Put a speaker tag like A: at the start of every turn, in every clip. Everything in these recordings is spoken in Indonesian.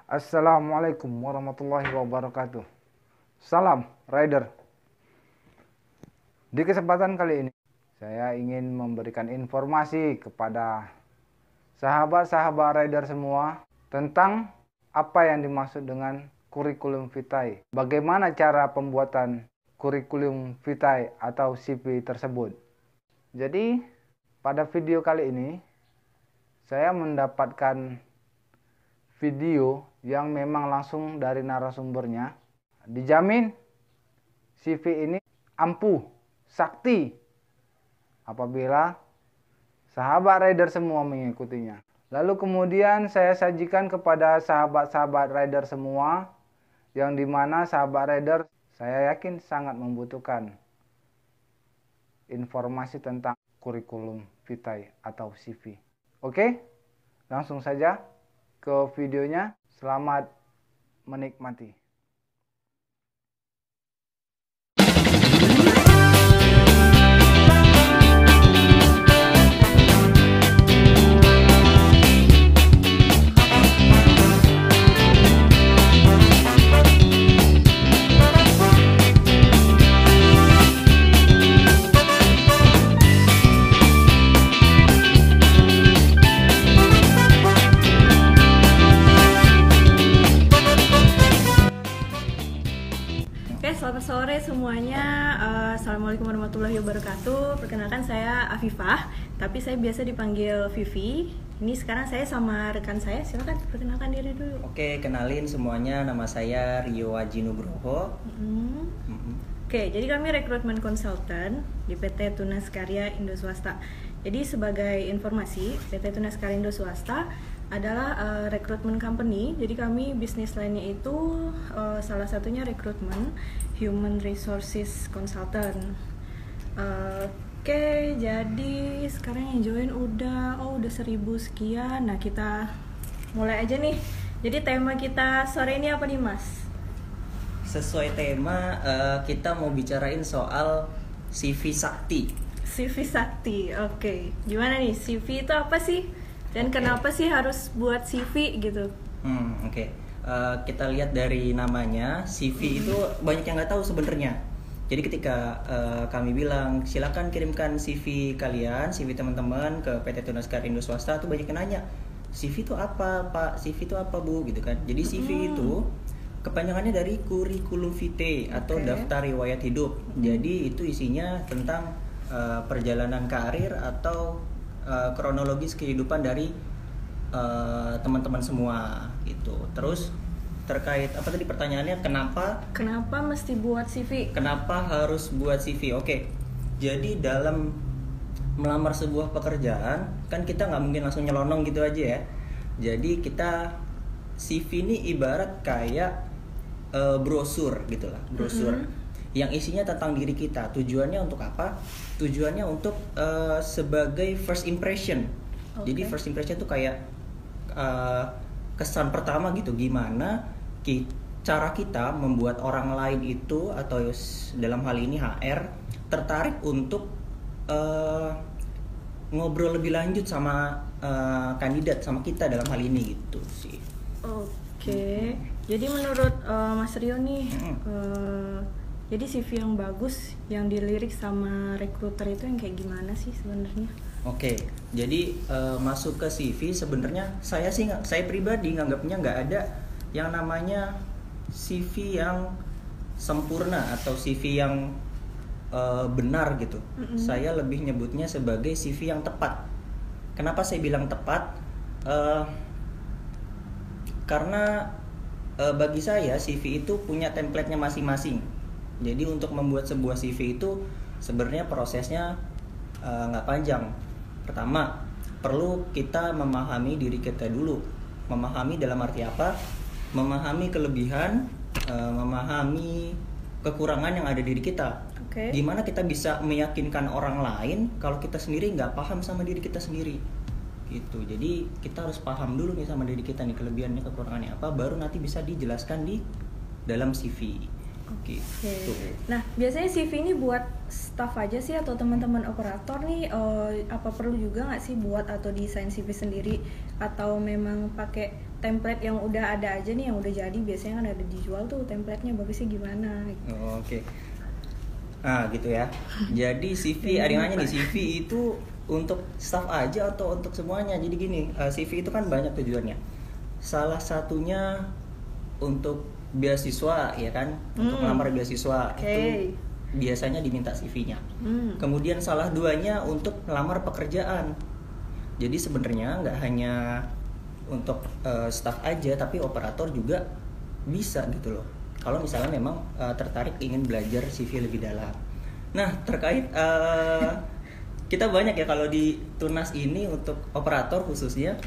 A: Assalamualaikum warahmatullahi wabarakatuh. Salam Rider. Di kesempatan kali ini saya ingin memberikan informasi kepada sahabat-sahabat Rider semua tentang apa yang dimaksud dengan kurikulum vitae. Bagaimana cara pembuatan kurikulum vitae atau CV tersebut. Jadi pada video kali ini saya mendapatkan video yang memang langsung dari narasumbernya. Dijamin CV ini ampuh, sakti apabila sahabat rider semua mengikutinya. Lalu kemudian saya sajikan kepada sahabat-sahabat rider semua, yang dimana sahabat rider saya yakin sangat membutuhkan informasi tentang kurikulum vitae atau CV. Oke, langsung saja ke videonya. Selamat menikmati.
B: Selamat sore semuanya. Assalamualaikum warahmatullahi wabarakatuh. Perkenalkan saya Afifah, tapi saya biasa dipanggil Vivi. Ini sekarang saya sama rekan saya. Silakan perkenalkan diri dulu.
C: Oke, kenalin semuanya. Nama saya Rio Aji Nugroho.
B: Oke, jadi kami rekrutmen konsultan di PT Tunas Karya Indo Swasta. Jadi sebagai informasi, PT Tunas Karya Indo Swasta adalah rekrutmen company. Jadi kami bisnis lainnya itu salah satunya rekrutmen human resources consultant. Oke, jadi sekarang yang join udah 1.000 sekian. Nah, kita mulai aja nih. Jadi tema kita sore ini apa nih, Mas?
C: Sesuai tema, kita mau bicarain soal CV Sakti.
B: CV Sakti, oke. Gimana nih, CV itu apa sih? Dan kenapa sih harus buat CV gitu?
C: Oke. Kita lihat dari namanya, CV itu banyak yang nggak tahu sebenarnya. Jadi ketika kami bilang silakan kirimkan CV kalian, CV teman-teman ke PT Tunas Karya Indo Swasta, tuh banyak yang nanya, CV itu apa, Pak? CV itu apa, Bu? Gitu kan. Jadi CV itu kepanjangannya dari kurikulum vitae atau daftar riwayat hidup. Jadi itu isinya tentang perjalanan karir atau kronologis kehidupan dari teman-teman semua gitu. Terus terkait apa tadi pertanyaannya, kenapa
B: mesti buat CV?
C: Kenapa harus buat CV? Oke. Jadi dalam melamar sebuah pekerjaan kan kita nggak mungkin langsung nyelonong gitu aja ya. Jadi kita CV ini ibarat kayak brosur gitulah, brosur yang isinya tentang diri kita. Tujuannya untuk apa? Tujuannya untuk sebagai first impression. Jadi first impression itu kayak kesan pertama gitu, gimana cara kita membuat orang lain itu, atau dalam hal ini HR, tertarik untuk ngobrol lebih lanjut sama kandidat, sama kita dalam hal ini gitu sih.
B: Oke. Jadi menurut Mas Rio nih, jadi CV yang bagus, yang dilirik sama rekruter itu yang kayak gimana sih sebenarnya?
C: Oke, jadi masuk ke CV sebenarnya saya pribadi nganggapnya nggak ada yang namanya CV yang sempurna atau CV yang benar gitu. Saya lebih nyebutnya sebagai CV yang tepat. Kenapa saya bilang tepat? Karena bagi saya CV itu punya template-nya masing-masing. Jadi untuk membuat sebuah CV itu sebenarnya prosesnya nggak panjang. Pertama, perlu kita memahami diri kita dulu. Memahami dalam arti apa? Memahami kelebihan, memahami kekurangan yang ada di diri kita. Gimana kita bisa meyakinkan orang lain kalau kita sendiri nggak paham sama diri kita sendiri gitu. Jadi kita harus paham dulu nih sama diri kita nih, kelebihannya, kekurangannya apa, baru nanti bisa dijelaskan di dalam CV. Gitu.
B: Nah, biasanya CV ini buat staff aja sih atau teman-teman operator nih, apa perlu juga nggak sih buat atau desain CV sendiri, atau memang pakai template yang udah ada aja nih, yang udah jadi, biasanya kan ada dijual tuh template-nya, bagusnya gimana gitu.
C: Oke. Nah gitu ya. Jadi CV, ada yang nanya nih, CV itu untuk staff aja atau untuk semuanya? Jadi gini, CV itu kan banyak tujuannya. Salah satunya untuk beasiswa ya kan, untuk melamar beasiswa itu biasanya diminta CV-nya. Kemudian salah duanya untuk melamar pekerjaan. Jadi sebenarnya nggak hanya untuk staff aja, tapi operator juga bisa gitu loh. Kalau misalnya memang tertarik ingin belajar CV lebih dalam. Nah terkait kita banyak ya kalau di Tunas ini untuk operator khususnya,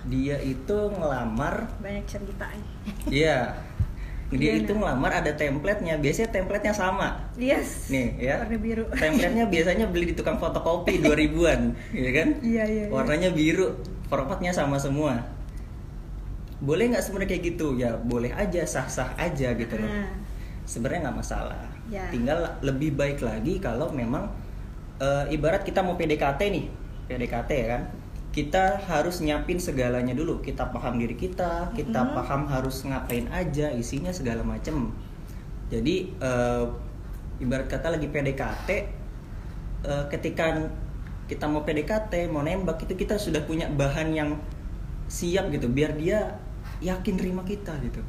C: dia itu ngelamar
B: banyak cerita.
C: Iya, dia itu ngelamar ada template-nya. Biasanya template-nya sama.
B: Yes.
C: Nih ya.
B: Warna biru.
C: Template-nya biasanya beli di tukang fotokopi 2000-an, ya kan?
B: Iya.
C: Warnanya biru, formatnya sama semua. Boleh nggak sebenarnya kayak gitu? Ya boleh aja, sah-sah aja gitu loh. Sebenarnya nggak masalah. Tinggal lebih baik lagi kalau memang ibarat kita mau PDKT nih, PDKT ya kan, kita harus nyiapin segalanya dulu. Kita paham diri kita paham harus ngapain aja, isinya segala macem. Jadi ibarat kata lagi PDKT, ketika kita mau PDKT, mau nembak, itu kita sudah punya bahan yang siap gitu, biar dia yakin terima kita gitu.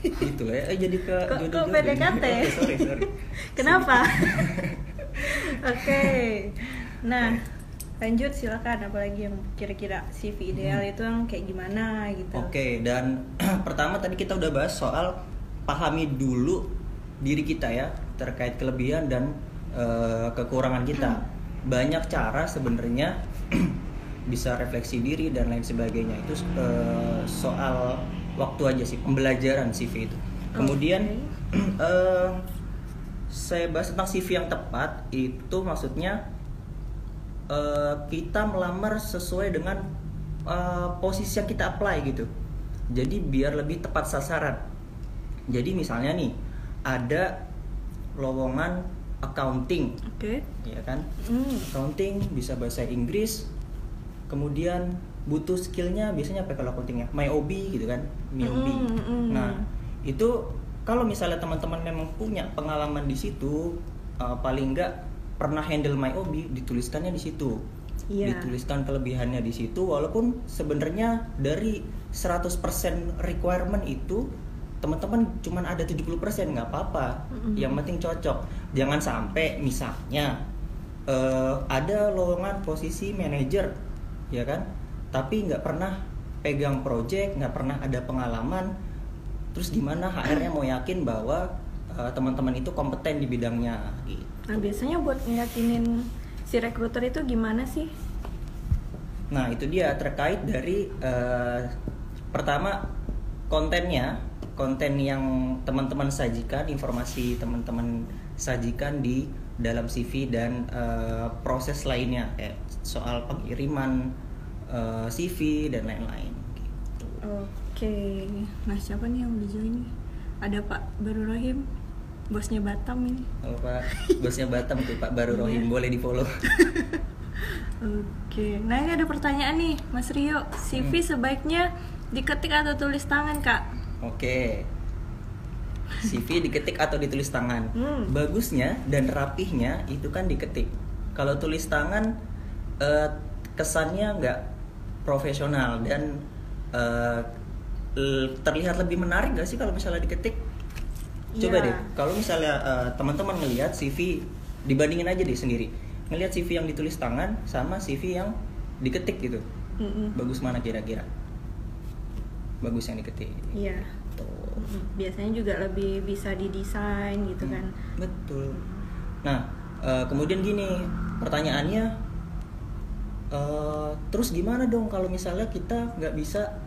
C: Gitu ya. Jadi ke
B: kok PDKT?
C: Sorry.
B: Kenapa? Oke. Nah, lanjut silakan, apalagi yang kira-kira CV ideal itu yang kayak gimana gitu.
C: Oke, dan pertama tadi kita udah bahas soal pahami dulu diri kita ya, terkait kelebihan dan kekurangan kita. Banyak cara sebenarnya bisa refleksi diri dan lain sebagainya. Itu soal waktu aja sih, pembelajaran CV itu. Kemudian saya bahas tentang CV yang tepat. Itu maksudnya kita melamar sesuai dengan posisi yang kita apply gitu. Jadi biar lebih tepat sasaran. Jadi misalnya nih, ada lowongan accounting, ya kan? Accounting bisa bahasa Inggris. Kemudian butuh skillnya biasanya apa kalau accountingnya? MyOB gitu kan, MyOB. Nah itu kalau misalnya teman-teman memang punya pengalaman di situ, paling nggak pernah handle MyOB, dituliskannya di situ. Dituliskan kelebihannya di situ, walaupun sebenarnya dari 100% requirement itu teman-teman cuma ada 70%, nggak apa-apa. Yang penting cocok. Jangan sampai misalnya ada lowongan posisi manajer, ya kan? Tapi nggak pernah pegang project, nggak pernah ada pengalaman. Terus gimana HR-nya mau yakin bahwa teman-teman itu kompeten di bidangnya? Gitu.
B: Nah biasanya buat ngeyakinin si rekruter itu gimana sih?
C: Nah itu dia, terkait dari pertama konten yang teman-teman sajikan, informasi teman-teman sajikan di dalam CV dan proses lainnya, soal pengiriman CV dan lain-lain. Gitu.
B: Oke, nah siapa nih yang udah join nih? Ada Pak Baru Rohim, bosnya Batam ini.
C: Halo Pak, bosnya Batam tuh Pak Baru Rohim, boleh di follow.
B: Oke, nah ini ada pertanyaan nih Mas Rio, CV sebaiknya diketik atau tulis tangan Kak?
C: Oke, CV diketik atau ditulis tangan? Bagusnya dan rapihnya itu kan diketik. Kalau tulis tangan kesannya nggak profesional dan terlihat lebih menarik nggak sih kalau misalnya diketik? Coba deh, kalau misalnya teman-teman ngelihat CV, dibandingin aja deh sendiri, ngelihat CV yang ditulis tangan sama CV yang diketik gitu, bagus mana kira-kira? Bagus yang diketik.
B: Iya. Biasanya juga lebih bisa didesain gitu kan.
C: Betul. Nah, kemudian gini pertanyaannya, terus gimana dong kalau misalnya kita nggak bisa,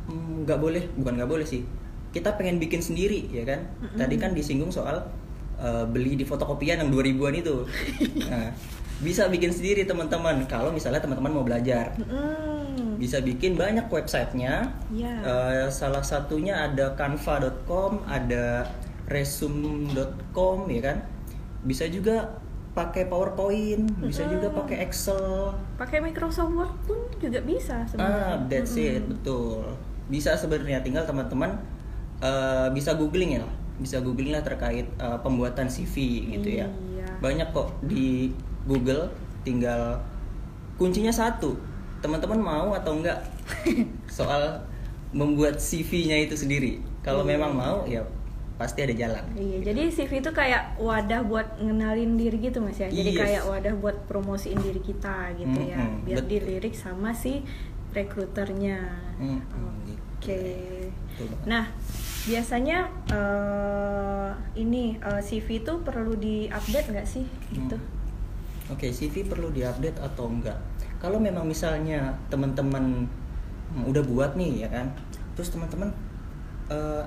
C: bukan nggak boleh sih, kita pengen bikin sendiri ya kan? Tadi kan disinggung soal beli di fotokopian yang 2000-an itu. Nah, bisa bikin sendiri teman-teman kalau misalnya teman-teman mau belajar. Bisa bikin banyak websitenya. Salah satunya ada canva.com, ada resume.com ya kan. Bisa juga pakai PowerPoint, bisa juga pakai Excel.
B: Pakai Microsoft Word pun juga bisa sebenarnya.
C: That's it, betul. Bisa sebenarnya, tinggal teman-teman bisa googling ya, bisa googling lah terkait pembuatan CV gitu ya.
B: Iya.
C: Banyak kok di Google, tinggal kuncinya satu, teman-teman mau atau enggak soal membuat CV-nya itu sendiri. Kalau memang mau ya pasti ada jalan.
B: Iya, jadi CV itu kayak wadah buat ngenalin diri gitu Mas ya. Jadi
C: Yes.
B: kayak wadah buat promosiin diri kita gitu ya. Biar
C: betul.
B: dilirik sama si rekruternya. Oke.
C: Betul banget.
B: Nah, biasanya CV itu perlu diupdate nggak sih gitu?
C: Oke, CV perlu diupdate atau enggak? Kalau memang misalnya teman-teman udah buat nih ya kan, terus teman-teman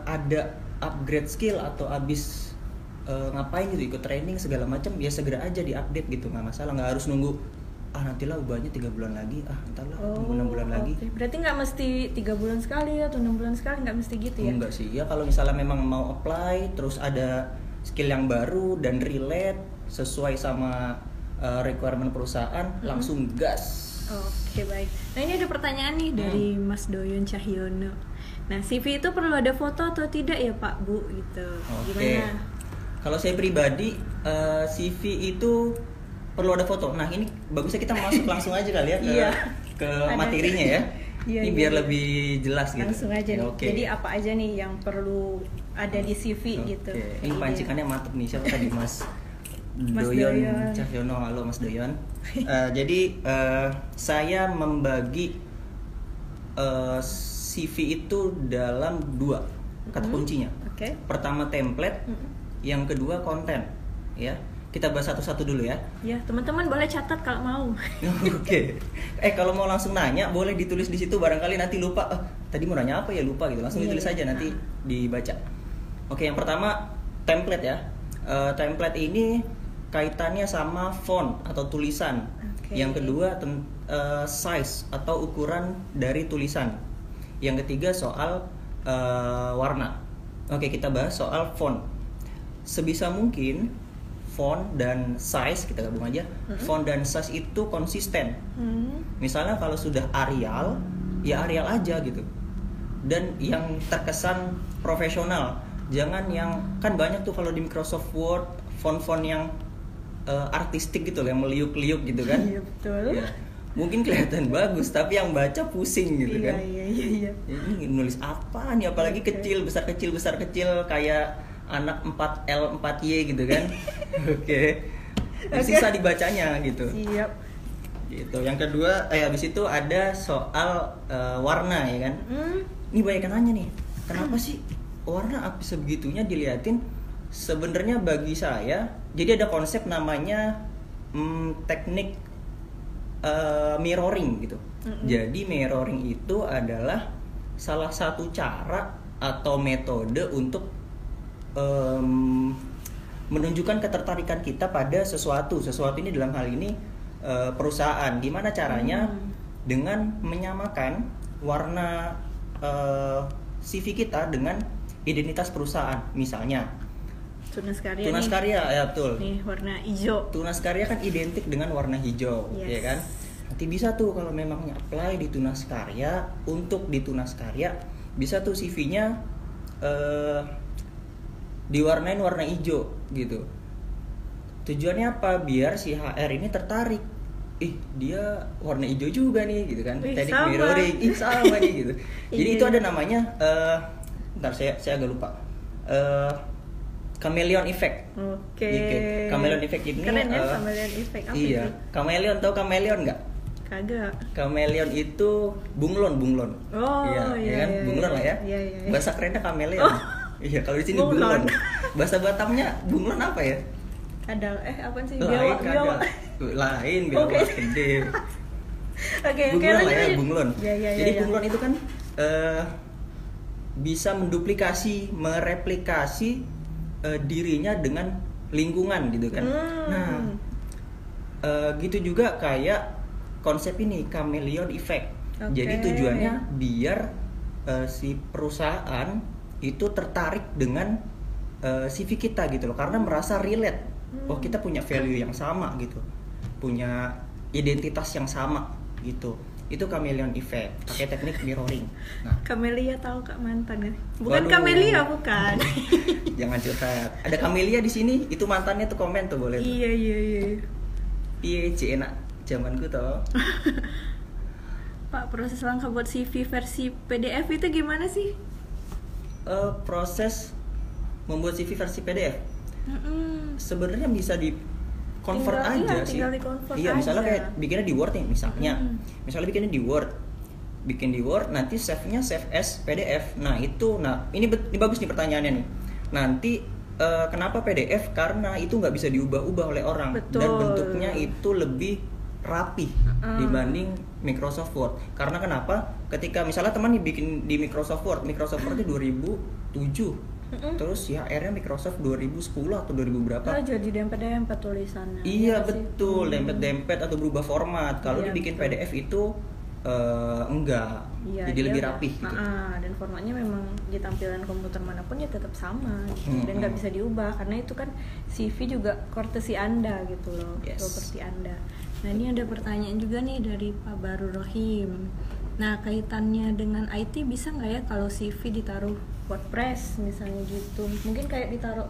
C: ada upgrade skill atau abis ngapain gitu, ikut training segala macam, ya segera aja diupdate gitu, nggak masalah, nggak harus nunggu nantilah ubahnya 3 bulan lagi, entarlah tunggu 6 bulan lagi.
B: Oke. Berarti nggak mesti 3 bulan sekali atau 6 bulan sekali, nggak mesti gitu ya?
C: Enggak sih, ya kalau misalnya memang mau apply terus ada skill yang baru dan relate sesuai sama requirement perusahaan, langsung gas.
B: Oke, baik. Nah, ini ada pertanyaan nih dari Mas Doyon Cahyono. Nah, CV itu perlu ada foto atau tidak ya Pak Bu gitu?
C: Oke.
B: Gimana?
C: Kalau saya pribadi CV itu perlu ada foto. Nah, ini bagusnya kita masuk langsung aja kali ya ke
B: Iya.
C: ke materinya ya.
B: Iya,
C: Ini
B: iya,
C: biar
B: iya.
C: lebih jelas gitu.
B: Langsung aja nih.
C: Oke.
B: Jadi apa aja nih yang perlu ada di CV gitu?
C: Oke. Ini
B: Iya.
C: pancingannya mantep nih. Siapa tadi Mas
B: Mas
C: Doyon
B: Doyon.
C: Cahyono. Halo Mas Doyon. Jadi saya membagi CV itu dalam 2 kata kuncinya.
B: Oke.
C: Pertama template, yang kedua konten. Ya, kita bahas satu-satu dulu ya.
B: Ya, teman-teman boleh catat kalau mau.
C: Oke. Kalau mau langsung nanya boleh ditulis di situ, barangkali nanti lupa. Tadi mau nanya apa ya, lupa gitu. Langsung
B: Iya,
C: ditulis
B: iya.
C: aja nanti dibaca. Oke, yang pertama template ya. Template ini kaitannya sama font atau tulisan.
B: Oke.
C: Yang kedua size atau ukuran dari tulisan. Yang ketiga soal warna. Oke, kita bahas soal font. Sebisa mungkin font dan size kita gabung aja. Font dan size itu konsisten. Misalnya kalau sudah Arial, ya Arial aja gitu. Dan yang terkesan profesional. Jangan yang, kan banyak tuh kalau di Microsoft Word font-font yang artistik gitu, yang meliuk-liuk gitu kan.
B: Iya, betul.
C: Ya, mungkin kelihatan bagus tapi yang baca pusing gitu kan.
B: Iya.
C: Ini nulis apa nih, apalagi kecil, besar kecil kayak anak 4L 4Y gitu kan. Oke. Susah dibacanya gitu.
B: Siap.
C: Gitu. Yang kedua habis itu ada soal warna ya kan. Ini banyak yang nanya nih, kenapa sih warna sebegitunya diliatin? Sebenarnya bagi saya, jadi ada konsep namanya teknik mirroring gitu. Jadi mirroring itu adalah salah satu cara atau metode untuk menunjukkan ketertarikan kita pada sesuatu ini dalam hal ini perusahaan. Gimana caranya? Dengan menyamakan warna CV kita dengan identitas perusahaan. Misalnya
B: Tunas karya.
C: Tunas Karya, ya betul.
B: Nih warna hijau.
C: Tunas Karya kan identik dengan warna hijau,
B: Yes.
C: ya kan? Nanti bisa tuh kalau memang apply di Tunas Karya, untuk di Tunas Karya bisa tuh CV-nya diwarnain warna hijau gitu. Tujuannya apa? Biar si HR ini tertarik. Dia warna hijau juga nih gitu kan. Teknik
B: sama.
C: mirroring, sama nih gitu. Jadi
B: Iya,
C: itu
B: iya.
C: ada namanya bentar saya agak lupa. Chameleon effect.
B: Oke.
C: Chameleon effect ini
B: Keren ya, chameleon effect. Apa
C: iya.
B: itu?
C: Chameleon, tahu chameleon nggak?
B: Kagak.
C: Chameleon itu bunglon.
B: Oh,
C: iya kan?
B: iya,
C: Bunglon lah ya.
B: Iya.
C: Bahasa kerennya chameleon.
B: Oh.
C: Iya, kalau di sini
B: Bunglon.
C: bunglon. Bahasa Batamnya bunglon apa ya?
B: Kadal. Apa sih?
C: Lain
B: Biawak.
C: kagak. Lain biawak
B: Oke.
C: gede.
B: Oke,
C: Bunglon lah ya,
B: lanjut.
C: bunglon.
B: Iya.
C: Jadi bunglon itu kan bisa menduplikasi, mereplikasi dirinya dengan lingkungan gitu kan. Nah, gitu juga kayak konsep ini chameleon effect.
B: Oke.
C: Jadi tujuannya biar si perusahaan itu tertarik dengan CV kita gitu loh, karena merasa relate oh kita punya value yang sama gitu, punya identitas yang sama gitu. Itu chameleon effect, pakai teknik mirroring. Nah,
B: Camelia tahu Kak mantan kan? Bukan
C: waduh.
B: Camelia, bukan.
C: Jangan curhat. Ada Camelia di sini, itu mantannya tuh komen tuh boleh tuh.
B: Iya.
C: Iya, enak zamanku toh.
B: Pak, proses langkah buat CV versi PDF itu gimana sih?
C: Proses membuat CV versi PDF
B: Mm-mm.
C: sebenarnya bisa di convert aja sih.
B: Tinggal di-convert
C: Iya, misalnya
B: aja.
C: kayak bikinnya di Word nih misalnya. Misalnya bikinnya di Word. Bikin di Word, nanti save-nya save as PDF. Nah, ini bagus nih pertanyaannya nih. Nanti kenapa PDF? Karena itu nggak bisa diubah-ubah oleh orang.
B: Betul.
C: Dan bentuknya itu lebih rapi dibanding Microsoft Word. Karena kenapa? Ketika misalnya teman bikin di Microsoft Word itu 2007. Terus ya akhirnya Microsoft 2010 atau 2000 berapa?
B: Jadi dempet-dempet tulisannya.
C: Iya
B: nggak sih?
C: betul, dempet-dempet atau berubah format. Kalau
B: Iya,
C: dibikin
B: betul.
C: PDF itu enggak,
B: Iya,
C: jadi
B: dia
C: lebih
B: udah-
C: rapih gitu.
B: dan formatnya memang di tampilan komputer manapun ya tetap sama gitu. Dan nggak bisa diubah karena itu kan CV juga courtesy Anda gitu loh,
C: Yes.
B: properti Anda. Nah, ini ada pertanyaan juga nih dari Pak Baru Rohim. Nah, kaitannya dengan IT bisa nggak ya kalau CV ditaruh WordPress misalnya gitu? Mungkin kayak ditaruh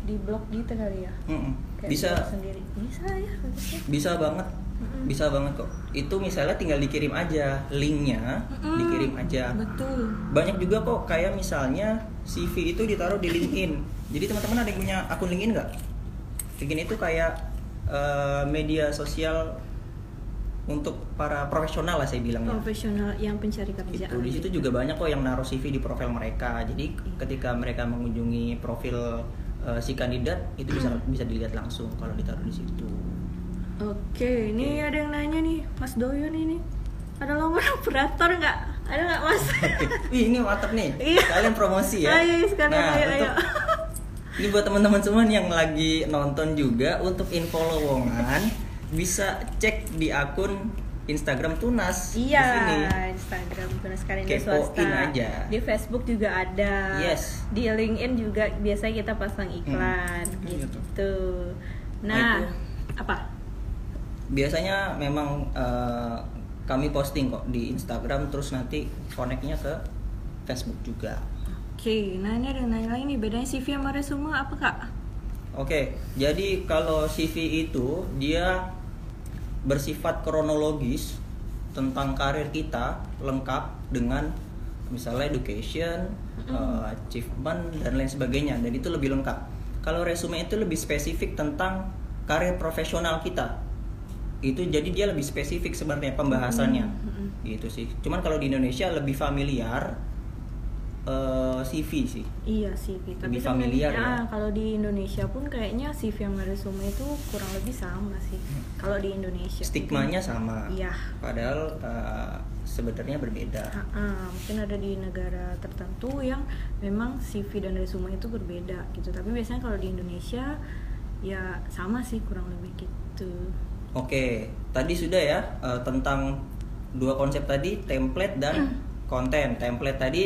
B: di blog gitu kali ya? Kayak
C: Bisa,
B: blog sendiri. Bisa ya harusnya.
C: bisa banget, bisa banget kok. Itu misalnya tinggal dikirim aja linknya, dikirim aja.
B: Betul.
C: Banyak juga kok kayak misalnya CV itu ditaruh di LinkedIn. Jadi teman-teman ada yang punya akun LinkedIn nggak? LinkedIn itu kayak media sosial untuk para profesional lah saya bilangnya.
B: Profesional yang pencari kerjaan.
C: Itu di situ juga banyak kok yang naruh CV di profil mereka. Jadi ketika mereka mengunjungi profil si kandidat itu bisa dilihat langsung kalau ditaruh di situ.
B: Oke, ini ada yang nanya nih, Mas Doyon ini. Ada lowongan operator nggak? Ada nggak Mas?
C: Wih, ini mantap nih.
B: Iya.
C: Kalian promosi ya.
B: Ayo sekalian, ayo.
C: Ini buat teman-teman semua nih yang lagi nonton juga, untuk info lowongan bisa cek di akun Instagram Tunas
B: Iya,
C: di sini.
B: Instagram Tunas Karya
C: Kepoin
B: Swasta.
C: aja.
B: Di Facebook juga ada.
C: Yes.
B: Di LinkedIn juga biasanya kita pasang iklan
C: Gitu.
B: gitu.
C: Nah,
B: Nah,
C: itu.
B: apa?
C: Biasanya memang kami posting kok di Instagram, terus nanti connect-nya ke Facebook juga.
B: Oke, nah ini ada yang nanya lagi nih, bedanya CV sama resume apa Kak?
C: Oke, jadi kalau CV itu dia bersifat kronologis tentang karir kita, lengkap dengan misalnya education, achievement dan lain sebagainya, dan itu lebih lengkap. Kalau resume itu lebih spesifik tentang karir profesional kita. Itu jadi dia lebih spesifik sebenarnya pembahasannya. Gitu sih. Cuman kalau di Indonesia lebih familiar CV sih.
B: Iya CV, tapi
C: Lebih familiar ya.
B: kalau di Indonesia pun kayaknya CV sama resume itu kurang lebih sama sih. Kalau di Indonesia
C: Stigmanya sama.
B: Iya.
C: Padahal sebenarnya berbeda.
B: Mungkin ada di negara tertentu yang memang CV dan resume itu berbeda gitu. Tapi biasanya kalau di Indonesia ya sama sih kurang lebih gitu.
C: Oke, tadi sudah ya tentang dua konsep tadi, template dan konten. Template tadi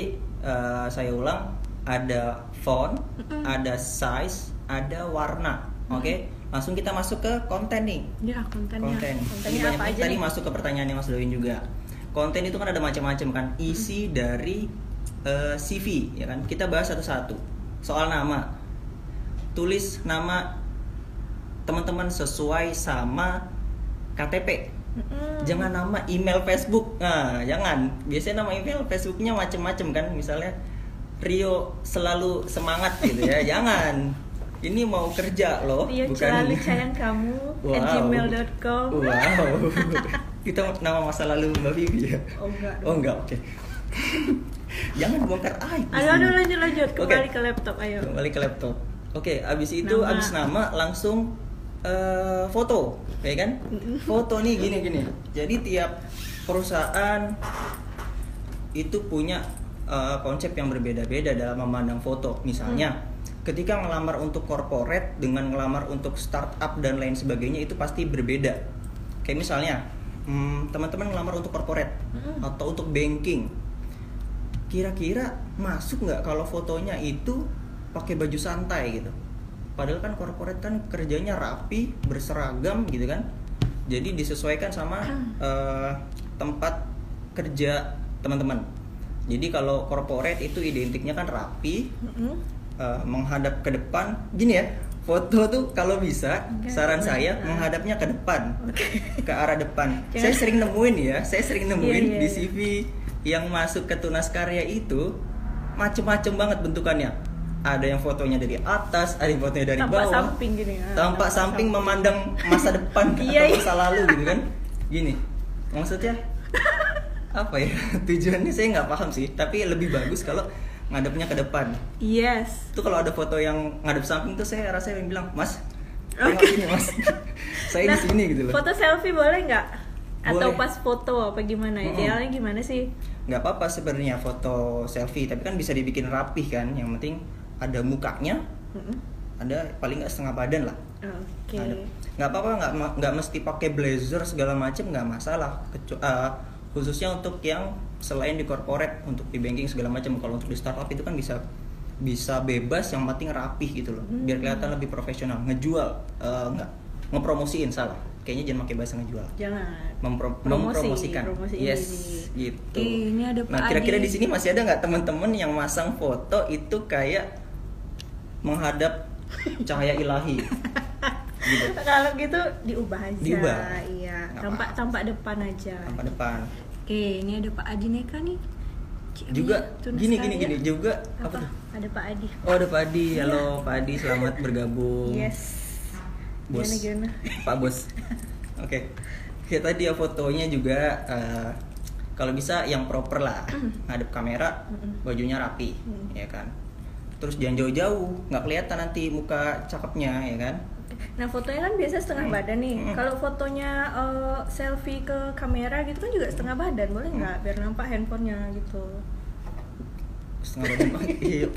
C: saya ulang, ada font, ada size, ada warna. Oke, langsung kita masuk ke konten nih.
B: Ya kontennya.
C: Konten. Ini
B: Kontennya
C: banyak
B: apa
C: banget
B: aja
C: tadi
B: nih?
C: masuk ke pertanyaannya Mas Doin juga. Konten itu kan ada macam-macam kan, isi dari CV ya kan. Kita bahas satu-satu. Soal nama, tulis nama teman-teman sesuai sama KTP. Jangan nama email Facebook. Nah, jangan. Biasanya nama email Facebooknya macem-macem kan. Misalnya Rio selalu semangat gitu ya. Jangan. Ini mau kerja loh,
B: Rio
C: bukan.
B: selalu sayang kamu @gmail.com.
C: Wow. Kita nama masa lalu Mbak Vivi ya.
B: Oh enggak.
C: Oh enggak, oke. Jangan bongkar aib. di
B: Aduh,
C: sini.
B: lanjut.
C: Oke.
B: Kembali ke laptop, ayo.
C: Kembali ke laptop. Oke, abis itu
B: Nama.
C: abis nama langsung foto, ya kan? Foto nih gini. Jadi tiap perusahaan itu punya konsep yang berbeda-beda dalam memandang foto. Misalnya, ketika ngelamar untuk corporate dengan ngelamar untuk startup dan lain sebagainya itu pasti berbeda. Kayak misalnya, teman-teman ngelamar untuk corporate atau untuk banking. Kira-kira masuk nggak kalau fotonya itu pakai baju santai gitu? Padahal kan corporate kan kerjanya rapi, berseragam gitu kan. Jadi disesuaikan sama tempat kerja teman-teman. Jadi kalau corporate itu identiknya kan rapi, menghadap ke depan. Gini ya, foto tuh kalau bisa, saran saya menghadapnya ke depan, ke arah depan. Saya sering nemuin di CV yang masuk ke Tunas Karya itu macem-macem banget bentukannya. Ada yang fotonya dari atas, ada yang fotonya dari
B: tampak
C: bawah.
B: Samping gini.
C: Tampak samping memandang masa depan atau masa lalu gitu kan. Gini. Maksudnya apa ya? Tujuannya saya nggak paham sih, tapi lebih bagus kalau ngadepnya ke depan.
B: Yes.
C: Itu kalau ada foto yang ngadep samping tuh saya rasa yang bilang, "Mas, tengok sini, Mas." Saya di sini gitu loh.
B: Foto selfie boleh nggak? Atau
C: Boleh.
B: pas foto apa gimana? Idealnya gimana sih?
C: Nggak apa-apa sebenarnya foto selfie, tapi kan bisa dibikin rapih kan. Yang penting ada mukanya, ada paling nggak setengah badan lah.
B: Oke.
C: Nggak apa-apa, nggak mesti pakai blazer segala macem, nggak masalah. Khususnya untuk yang selain di corporate, untuk di banking segala macam. Kalau untuk di startup itu kan bisa bebas, yang penting rapih gitu loh, biar kelihatan lebih profesional. Ngejual, nggak ngepromosiin, salah. Kayaknya jangan pakai bahasa ngejual.
B: Jangan.
C: Mempromosikan.
B: Promosi
C: Yes,
B: ini.
C: gitu.
B: Ini ada Pak
C: Nah, kira-kira
B: Adi.
C: di sini masih ada nggak teman-teman yang masang foto itu kayak menghadap cahaya ilahi? Gitu.
B: Kalau gitu diubah aja.
C: Diubah.
B: Iya.
C: Nggak
B: Tampak depan aja.
C: Tampak depan.
B: Oke, ini ada Pak Adi Neka nih.
C: Juga
B: Tunas
C: gini
B: Karya.
C: juga apa tuh?
B: Ada Pak Adi.
C: Oh, ada Pak Adi. Halo Pak Adi, selamat bergabung.
B: Yes.
C: Bos.
B: Gimana?
C: Pak Bos. Oke. Kayak tadi ya fotonya juga kalau bisa yang proper lah. Ngadep kamera, bajunya rapi, ya kan. Terus jangan jauh-jauh, nggak kelihatan nanti muka cakepnya, ya kan.
B: Nah, fotonya kan biasa setengah badan nih. Kalau fotonya selfie ke kamera gitu kan juga setengah badan, boleh nggak? Biar nampak handphonenya gitu.
C: Setengah badan.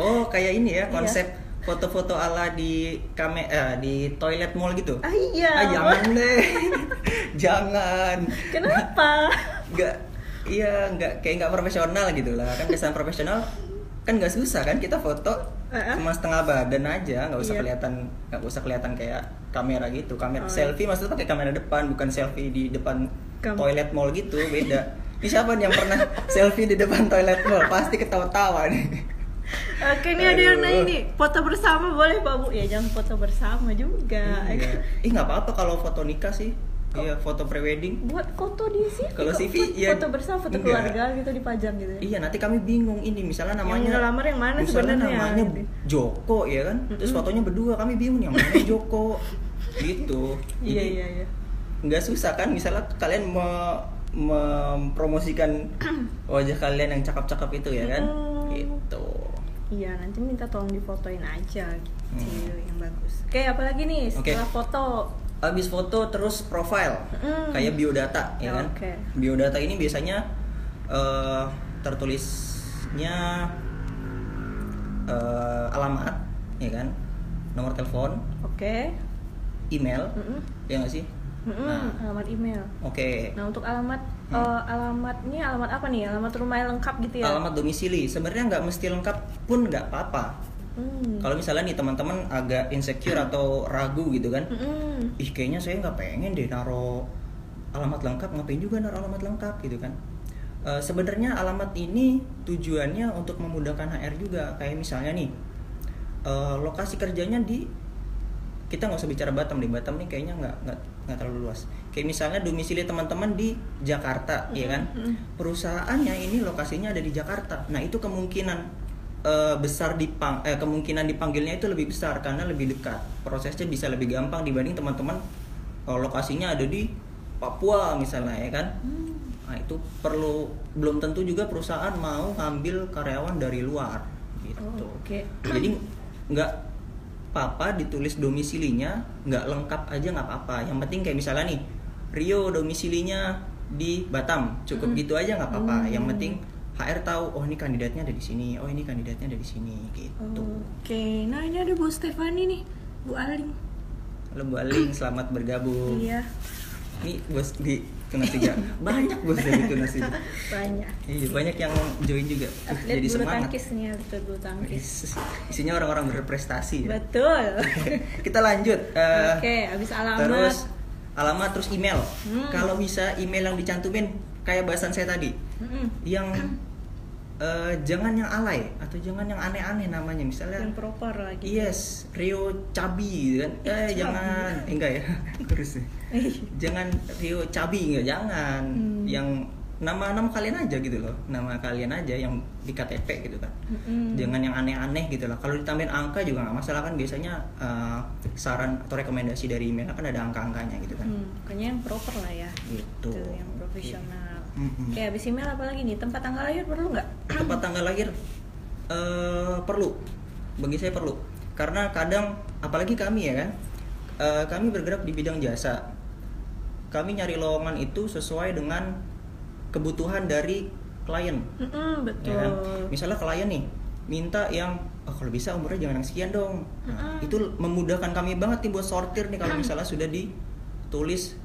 C: Oh, kayak ini ya,
B: Iya.
C: konsep foto-foto ala di di toilet mall gitu.
B: Ah iya.
C: Jangan deh. Jangan.
B: Kenapa?
C: Nggak kayak nggak profesional gitu lah. Kan kesan profesional kan nggak susah kan, kita foto cuma setengah badan aja, nggak usah kelihatan kayak kamera gitu. Selfie maksudnya pakai kamera depan, bukan selfie di depan toilet mall gitu, beda. Ini siapa nih yang pernah selfie di depan toilet mall? Pasti ketawa-tawa nih.
B: Oke, ini ada yang nanya nih, foto bersama boleh Pak Bu? Ya jangan foto bersama juga.
C: Iya. Nggak apa-apa kalau foto nikah sih. Iya, foto prewedding.
B: Buat foto di CV.
C: Kalau CV
B: ya foto bersama, foto
C: enggak.
B: keluarga gitu dipajang gitu.
C: Iya, nanti kami bingung ini misalnya namanya.
B: Yang ngelamar yang mana
C: misalnya
B: sebenarnya?
C: namanya Joko ya kan. Terus fotonya berdua, kami bingung yang mana Joko. Gitu.
B: Iya.
C: Nggak susah kan, misalnya kalian mempromosikan wajah kalian yang cakep-cakep itu ya kan. Gitu.
B: Iya, nanti minta tolong difotoin aja gitu, yang bagus. Oke, apalagi nih setelah foto?
C: Habis foto terus profile, kayak biodata ya kan. Biodata ini biasanya tertulisnya alamat ya kan, nomor telepon, email, ya nggak sih?
B: Alamat email. Nah, untuk alamat alamatnya alamat apa nih? Alamat rumah yang lengkap gitu ya?
C: Alamat domisili. Sebenarnya nggak mesti lengkap pun nggak apa-apa. Kalau misalnya nih teman-teman agak insecure atau ragu gitu kan, kayaknya saya nggak pengen deh naro alamat lengkap, ngapain juga naro alamat lengkap gitu kan. Sebenarnya alamat ini tujuannya untuk memudahkan HR juga. Kayak misalnya nih, lokasi kerjanya kita nggak usah bicara Batam nih kayaknya nggak terlalu luas. Kayak misalnya domisili teman-teman di Jakarta, ya kan? Perusahaannya ini lokasinya ada di Jakarta. Nah, itu kemungkinan besar kemungkinan dipanggilnya itu lebih besar karena lebih dekat. Prosesnya bisa lebih gampang dibanding teman-teman lokasinya ada di Papua misalnya, ya kan? Nah, itu belum tentu juga perusahaan mau ngambil karyawan dari luar gitu. Jadi nggak apa-apa ditulis domisilinya nggak lengkap aja, nggak apa-apa. Yang penting kayak misalnya nih, Rio domisilinya di Batam, cukup gitu aja nggak apa-apa. Yang penting HR tahu, oh ini kandidatnya ada di sini, oh ini kandidatnya ada di sini gitu.
B: Nah ini ada Bu Stefani nih, Bu Aling.
C: Halo Bu Aling, selamat bergabung.
B: Iya.
C: Ini bos Tunas 3. Banyak bos dari Tunas 3.
B: Banyak.
C: Iya, banyak yang join juga.
B: Atlet
C: Jadi
B: bulu
C: semangat.
B: tangkis nih, atlet bulu tangkis.
C: Isinya orang-orang berprestasi ya.
B: Betul.
C: Kita lanjut.
B: Oke, habis alamat.
C: Terus alamat, terus email. Kalau bisa email yang dicantumin kayak bahasan saya tadi. Yang jangan yang alay atau jangan yang aneh-aneh namanya, misalnya
B: Yang proper lagi.
C: yes, Rio Cabi kan. Jangan enggak ya. Terus jangan Rio Cabi, enggak, jangan. Yang nama kalian aja gitu loh. Nama kalian aja yang di KTP gitu kan. Jangan yang aneh-aneh gitu lah. Kalau ditambahin angka juga nggak masalah kan, biasanya saran atau rekomendasi dari email kan ada angka-angkanya gitu kan.
B: Pokoknya yang proper lah ya.
C: Gitu.
B: Itu yang profesional. Oke, habis email apa lagi nih? Tempat tanggal lahir perlu nggak?
C: Tempat tanggal lahir perlu, bagi saya perlu, karena kadang apalagi kami ya kan, kami bergerak di bidang jasa, kami nyari lowongan itu sesuai dengan kebutuhan dari klien.
B: Betul.
C: Ya kan? Misalnya klien nih minta yang kalau bisa umurnya jangan yang sekian dong. Nah, itu memudahkan kami banget nih buat sortir nih kalau misalnya sudah ditulis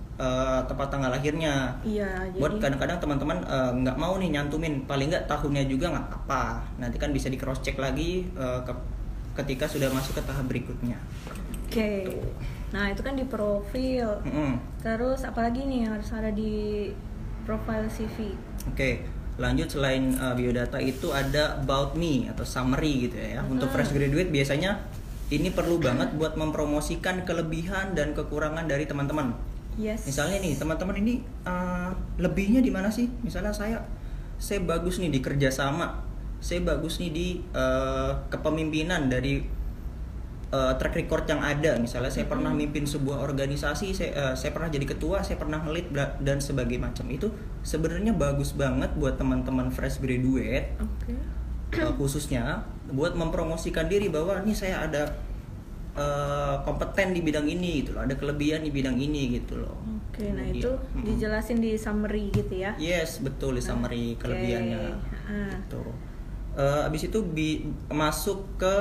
C: tempat tanggal lahirnya.
B: Iya,
C: Buat
B: jadi
C: kadang-kadang teman-teman nggak mau nih nyantumin, paling nggak tahunnya juga nggak apa. Nanti kan bisa di cross check lagi ketika sudah masuk ke tahap berikutnya.
B: oke. Nah, itu kan di profil. Terus apalagi nih yang harus ada di profile CV?
C: Oke, lanjut selain biodata itu ada about me atau summary gitu ya. Untuk fresh graduate biasanya ini perlu banget buat mempromosikan kelebihan dan kekurangan dari teman-teman.
B: Yes.
C: Misalnya nih teman-teman ini lebihnya di mana sih? Misalnya saya bagus nih di kerjasama, saya bagus nih di kepemimpinan dari track record yang ada. Misalnya saya pernah mimpin sebuah organisasi, saya pernah jadi ketua, saya pernah nge-lead dan sebagainya macam. Itu sebenarnya bagus banget buat teman-teman fresh graduate, khususnya buat mempromosikan diri bahwa nih saya ada kompeten di bidang ini gitu loh, ada kelebihan di bidang ini gitu loh.
B: Oke, nah itu dijelasin di summary gitu ya.
C: Yes, betul, di summary kelebihannya. Gitu. Abis itu masuk ke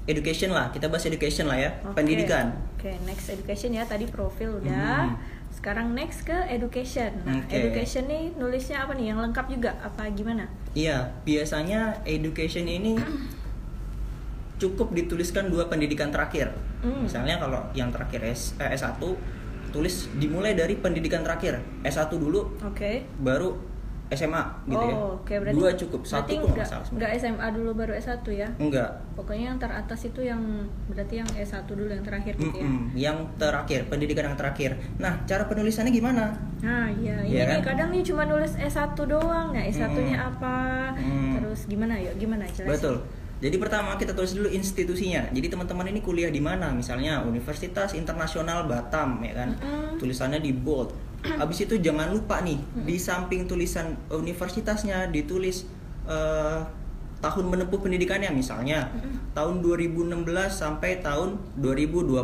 C: education lah, kita bahas education lah ya, pendidikan.
B: Oke, next education ya, tadi profil udah. Sekarang next ke education. Nah, education nih nulisnya apa nih? Yang lengkap juga apa gimana? Iya,
C: biasanya education ini cukup dituliskan 2 pendidikan terakhir. Misalnya kalau yang terakhir S1 tulis dimulai dari pendidikan terakhir, S1 dulu. Baru SMA gitu ya.
B: Oke, berarti
C: 2 cukup, 1 pun nggak salah.
B: Enggak SMA dulu baru S1 ya?
C: Enggak.
B: Pokoknya yang teratas itu yang berarti yang S1 dulu yang terakhir gitu ya.
C: Yang terakhir, pendidikan yang terakhir. Nah, cara penulisannya gimana?
B: Nah, iya. Ini
C: kan?
B: kadang nih cuma nulis S1 doang. Nah, S1-nya apa? Terus gimana? Yuk, gimana jelasin.
C: Betul. Jadi pertama kita tulis dulu institusinya. Jadi teman-teman ini kuliah di mana? Misalnya Universitas Internasional Batam ya kan. Tulisannya di bold. Habis itu jangan lupa nih di samping tulisan universitasnya ditulis tahun menempuh pendidikannya, misalnya tahun 2016 sampai tahun 2020.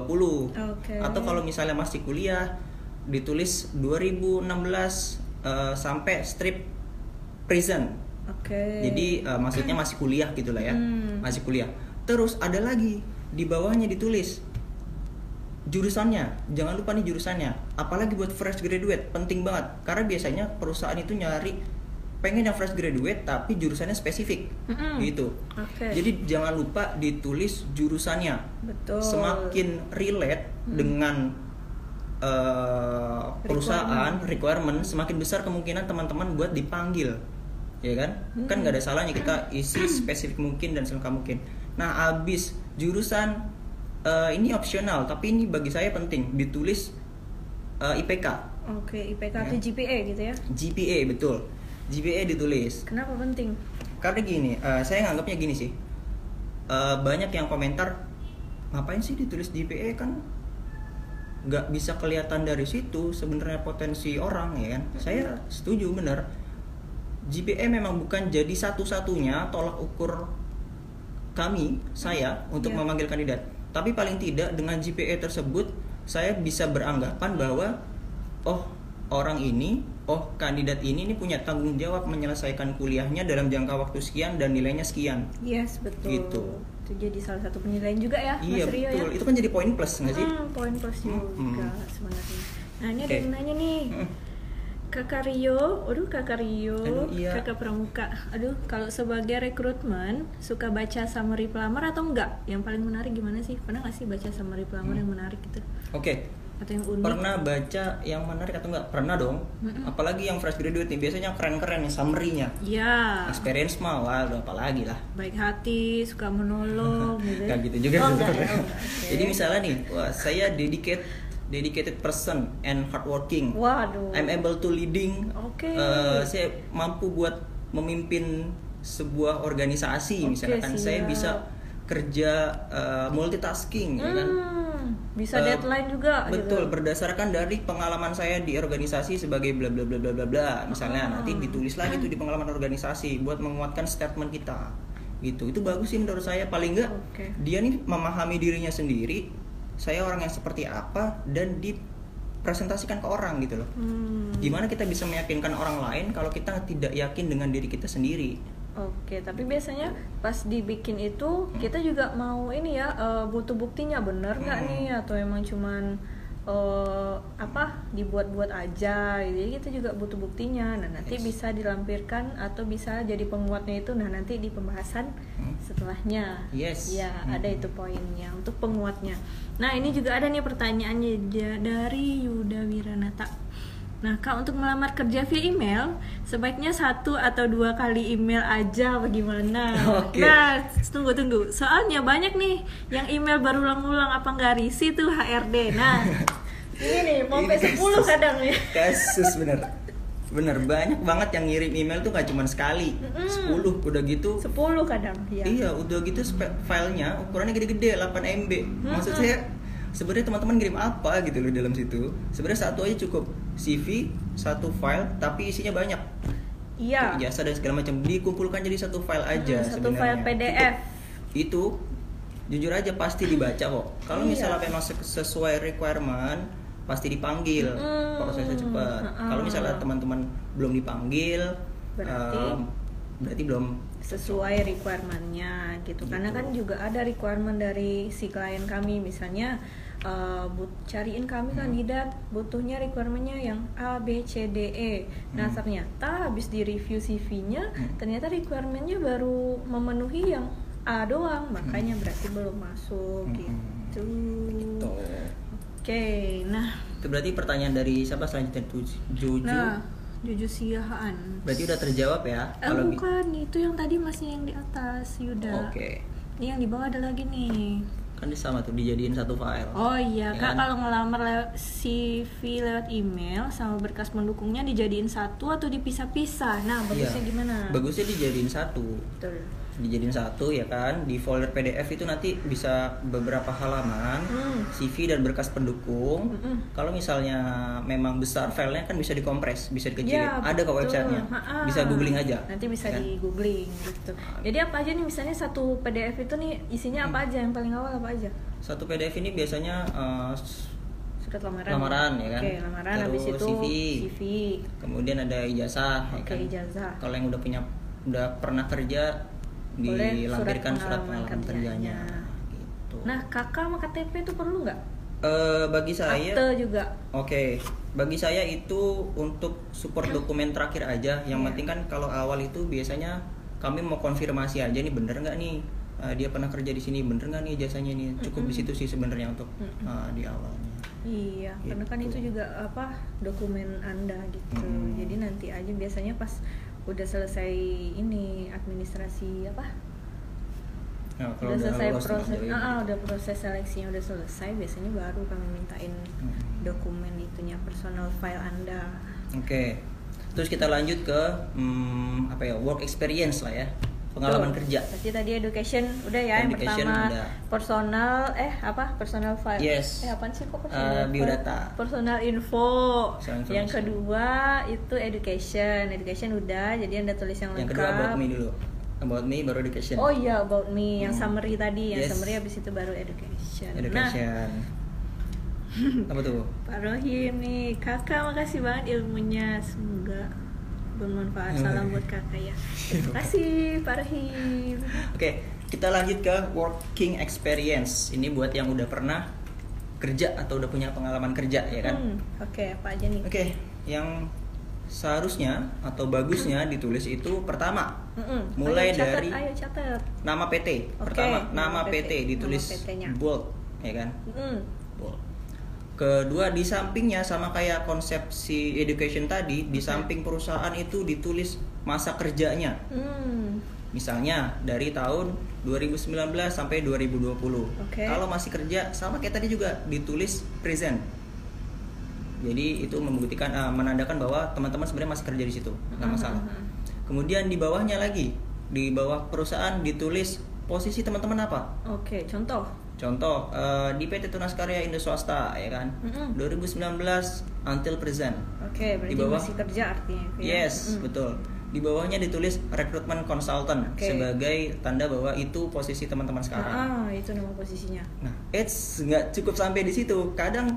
C: Atau kalau misalnya masih kuliah ditulis 2016 sampai strip present. Jadi maksudnya masih kuliah gitulah ya. Masih kuliah. Terus ada lagi di bawahnya ditulis jurusannya. Jangan lupa nih jurusannya. Apalagi buat fresh graduate penting banget. Karena biasanya perusahaan itu nyari pengen yang fresh graduate tapi jurusannya spesifik. Gitu. Jadi jangan lupa ditulis jurusannya.
B: Betul.
C: Semakin relate dengan perusahaan requirement, semakin besar kemungkinan teman-teman buat dipanggil. Ya kan? Kan nggak ada salahnya kita isi spesifik mungkin dan selengkap mungkin. Nah, abis jurusan ini opsional, tapi ini bagi saya penting ditulis IPK.
B: IPK atau GPA gitu ya?
C: GPA, betul. GPA ditulis.
B: Kenapa penting?
C: Karena gini, saya nganggapnya gini sih. Banyak yang komentar, ngapain sih ditulis GPA, kan nggak bisa kelihatan dari situ sebenarnya potensi orang, ya kan? Saya setuju, bener. GPA memang bukan jadi satu-satunya tolak ukur saya untuk memanggil kandidat. Tapi paling tidak dengan GPA tersebut saya bisa beranggapan bahwa kandidat ini punya tanggung jawab menyelesaikan kuliahnya dalam jangka waktu sekian dan nilainya sekian.
B: Yes, betul.
C: Gitu.
B: Itu jadi salah satu penilaian juga ya,
C: Mas
B: Rio.
C: Betul. Ya? Itu kan jadi poin plus nggak sih?
B: Poin plus juga sebenarnya. Nah, ini ada yang nanya nih. Kakak Rio,
C: Aduh, iya.
B: Kakak Pramuka. Aduh, kalau sebagai rekrutmen suka baca summary pelamar atau enggak? Yang paling menarik gimana sih? Pernah nggak sih baca summary pelamar yang menarik gitu?
C: Oke.
B: Atau yang unik?
C: Pernah baca yang menarik atau enggak? Pernah dong. Apalagi yang fresh graduate nih, biasanya keren-keren nih summary-nya.
B: Ya.
C: Experience mah, wah udah apalagi lah.
B: Baik hati, suka menolong gitu.
C: Kayak gitu juga.
B: Oh, enggak, ya, enggak. Oke.
C: Jadi misalnya nih, wah saya dedicated person and hardworking.
B: Waduh.
C: I'm able to leading.
B: Oke.
C: Saya mampu buat memimpin sebuah organisasi.
B: Oke,
C: Misalkan saya
B: siap.
C: bisa kerja multitasking, ya kan?
B: Bisa deadline juga
C: Betul,
B: gitu.
C: berdasarkan dari pengalaman saya di organisasi sebagai bla bla bla bla bla bla. Misalnya nanti ditulis lagi tuh di pengalaman organisasi buat menguatkan statement kita. Gitu. Itu bagus sih menurut saya. Paling enggak
B: Oke.
C: dia nih memahami dirinya sendiri. Saya orang yang seperti apa dan dipresentasikan ke orang gitu loh. Gimana kita bisa meyakinkan orang lain kalau kita tidak yakin dengan diri kita sendiri?
B: Oke, tapi biasanya pas dibikin itu kita juga mau ini ya, butuh buktinya bener nggak nih, atau emang cuman dibuat-buat aja gitu. Jadi kita juga butuh buktinya. Nah, nanti bisa dilampirkan atau bisa jadi penguatnya itu nanti di pembahasan setelahnya.
C: Yes.
B: Ya, ada itu poinnya untuk penguatnya. Nah, ini juga ada nih pertanyaannya dari Yuda Wiranata. Nah, Kak, untuk melamar kerja via email, sebaiknya 1 atau 2 kali email aja bagaimana?
C: Oke.
B: Nah, tunggu. Soalnya banyak nih yang email berulang-ulang, apa nggak risih tuh HRD. Nah, ini nih, mau sampai 10 kadang ya.
C: Kasus bener banyak banget yang ngirim email tuh nggak cuma sekali, 10 udah gitu.
B: 10 kadang, ya.
C: Iya, udah gitu filenya ukurannya gede-gede 8 MB. Maksud saya sebenarnya teman-teman ngirim apa gitu loh dalam situ. Sebenarnya satu aja cukup, CV, satu file tapi isinya banyak.
B: Iya.
C: Ijazah dan segala macam dikumpulkan jadi satu file aja
B: Satu
C: sebenarnya.
B: file PDF.
C: Itu jujur aja pasti dibaca kok. Kalau
B: Iya.
C: misalnya memang sesuai requirement pasti dipanggil, prosesnya cepat. Kalau misalnya teman-teman belum dipanggil, berarti belum
B: sesuai requirement-nya gitu. Karena kan juga ada requirement dari si klien kami, misalnya cariin kami kandidat, butuhnya requirement-nya yang A, B, C, D, E. Nah, ternyata habis di review CV-nya ternyata requirement-nya baru memenuhi yang A doang, makanya berarti belum masuk gitu. Oke, nah
C: itu berarti pertanyaan dari siapa selanjutnya tuh? Juju.
B: Nah, Juju Siahaan.
C: Berarti udah terjawab ya?
B: Bukan, itu yang tadi masih yang di atas, Yuda.
C: Oke.
B: Ini yang di bawah ada lagi nih.
C: Kan sama tuh dijadiin satu file.
B: Oh iya,
C: Ya
B: Kak,
C: kan?
B: kalau ngelamar lewat CV lewat email sama berkas pendukungnya dijadiin satu atau dipisah-pisah? Nah, bagusnya
C: Iya.
B: gimana?
C: Bagusnya dijadiin satu.
B: Betul.
C: Dijadiin satu ya kan, di folder PDF itu nanti bisa beberapa halaman, CV dan berkas pendukung. Kalau misalnya memang besar filenya kan bisa dikompres, bisa dikecilin.
B: Ya,
C: Ada kok
B: betul.
C: websitenya,
B: Ha-ha.
C: bisa googling aja.
B: Nanti bisa
C: kan?
B: di googling gitu. Jadi apa aja nih, misalnya satu PDF itu nih isinya apa aja? Yang paling awal apa aja?
C: Satu PDF ini biasanya
B: Surat lamaran.
C: lamaran ya kan.
B: Oke, lamaran.
C: Terus
B: Habis itu
C: CV.
B: kemudian
C: Kemudian ada ijazah. Ya
B: Oke,
C: kan?
B: ijazah.
C: Kalau yang udah pernah kerja
B: Boleh
C: dilampirkan
B: surat
C: surat
B: pengalaman
C: pengalaman kerjanya.
B: kerjanya.
C: Gitu.
B: Nah, kakak sama KTP itu perlu nggak?
C: Bagi saya
B: Akte juga.
C: Oke, bagi saya itu untuk support dokumen terakhir aja. Yang penting kan kalau awal itu biasanya kami mau konfirmasi aja nih, bener nggak nih dia pernah kerja di sini, bener nggak nih jasanya nih. Cukup di situ sih sebenarnya untuk di awalnya.
B: Iya, karena kan
C: Gitu.
B: itu juga dokumen Anda gitu. Jadi nanti aja biasanya pas udah selesai ini administrasi
C: Nah, kalau
B: udah selesai
C: lolos
B: proses,
C: nih, jadi
B: udah proses seleksinya udah selesai, biasanya baru kami mintain dokumen itunya, personal file Anda.
C: Oke. Terus kita lanjut ke work experience lah ya. Pengalaman
B: Tuh,
C: kerja.
B: Berarti tadi education udah ya, yang
C: Education
B: pertama
C: udah.
B: personal file.
C: Yes.
B: Apaan sih kok personal file?
C: Biodata.
B: Personal info.
C: Personal information.
B: Yang kedua itu education. Education udah, jadi Anda tulis yang
C: Yang
B: lengkap.
C: kedua about me dulu. About me baru education.
B: Oh iya, about me, yang summary tadi, yang
C: Yes.
B: summary habis itu baru education. Nah,
C: Education. Apa tuh?
B: Pak Rohim nih, kakak makasih banget ilmunya, semoga bermanfaat. Salam buat kakak ya. Terima kasih Pak Rohim.
C: Oke, kita lanjut ke working experience. Ini buat yang udah pernah kerja atau udah punya pengalaman kerja ya kan?
B: Oke, apa aja nih?
C: Oke, yang seharusnya atau bagusnya ditulis itu pertama mulai
B: Ayo catat,
C: dari
B: ayo catat.
C: nama PT.
B: Oke,
C: Pertama
B: nama
C: nama PT ditulis
B: nama PT-nya.
C: bold, ya kan?
B: Mm.
C: Bold. Kedua, di sampingnya sama kayak konsep si education tadi, di samping perusahaan itu ditulis masa kerjanya. Misalnya dari tahun 2019 sampai 2020.
B: Oke.
C: Kalau masih kerja sama kayak tadi juga ditulis present. Jadi itu membuktikan menandakan bahwa teman-teman sebenarnya masih kerja di situ, nggak masalah. Kemudian di bawahnya lagi, di bawah perusahaan ditulis posisi teman-teman apa.
B: Oke, contoh.
C: Contoh di PT Tunas Karya Indo Swasta, ya kan, 2019 until present.
B: Oke, berarti
C: Di bawah-
B: masih kerja artinya itu ya?
C: Yes, betul. Di bawahnya ditulis recruitment consultant
B: Oke.
C: sebagai tanda bahwa itu posisi teman-teman sekarang.
B: Itu nama posisinya.
C: Nah, nggak cukup sampai di situ. Kadang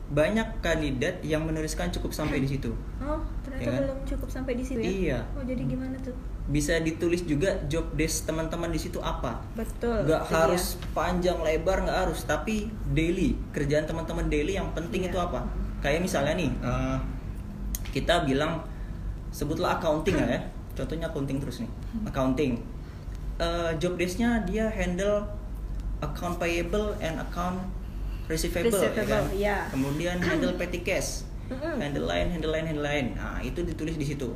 C: banyak kandidat yang menuliskan cukup sampai di situ.
B: Oh, ternyata
C: Ya kan?
B: belum cukup sampai di situ ya?
C: Iya.
B: Oh, jadi gimana tuh?
C: Bisa ditulis juga job desk teman-teman di situ apa.
B: Betul.
C: Nggak
B: itu
C: harus
B: dia.
C: panjang lebar, nggak harus, tapi daily kerjaan teman-teman daily yang penting
B: Iya.
C: itu apa. Kayak misalnya nih kita bilang sebutlah accounting ya, contohnya accounting terus nih, accounting. Job desknya dia handle account payable and account receivable, ya kan?
B: ya.
C: Kemudian handle petty cash, handle lain. Nah, itu ditulis di situ.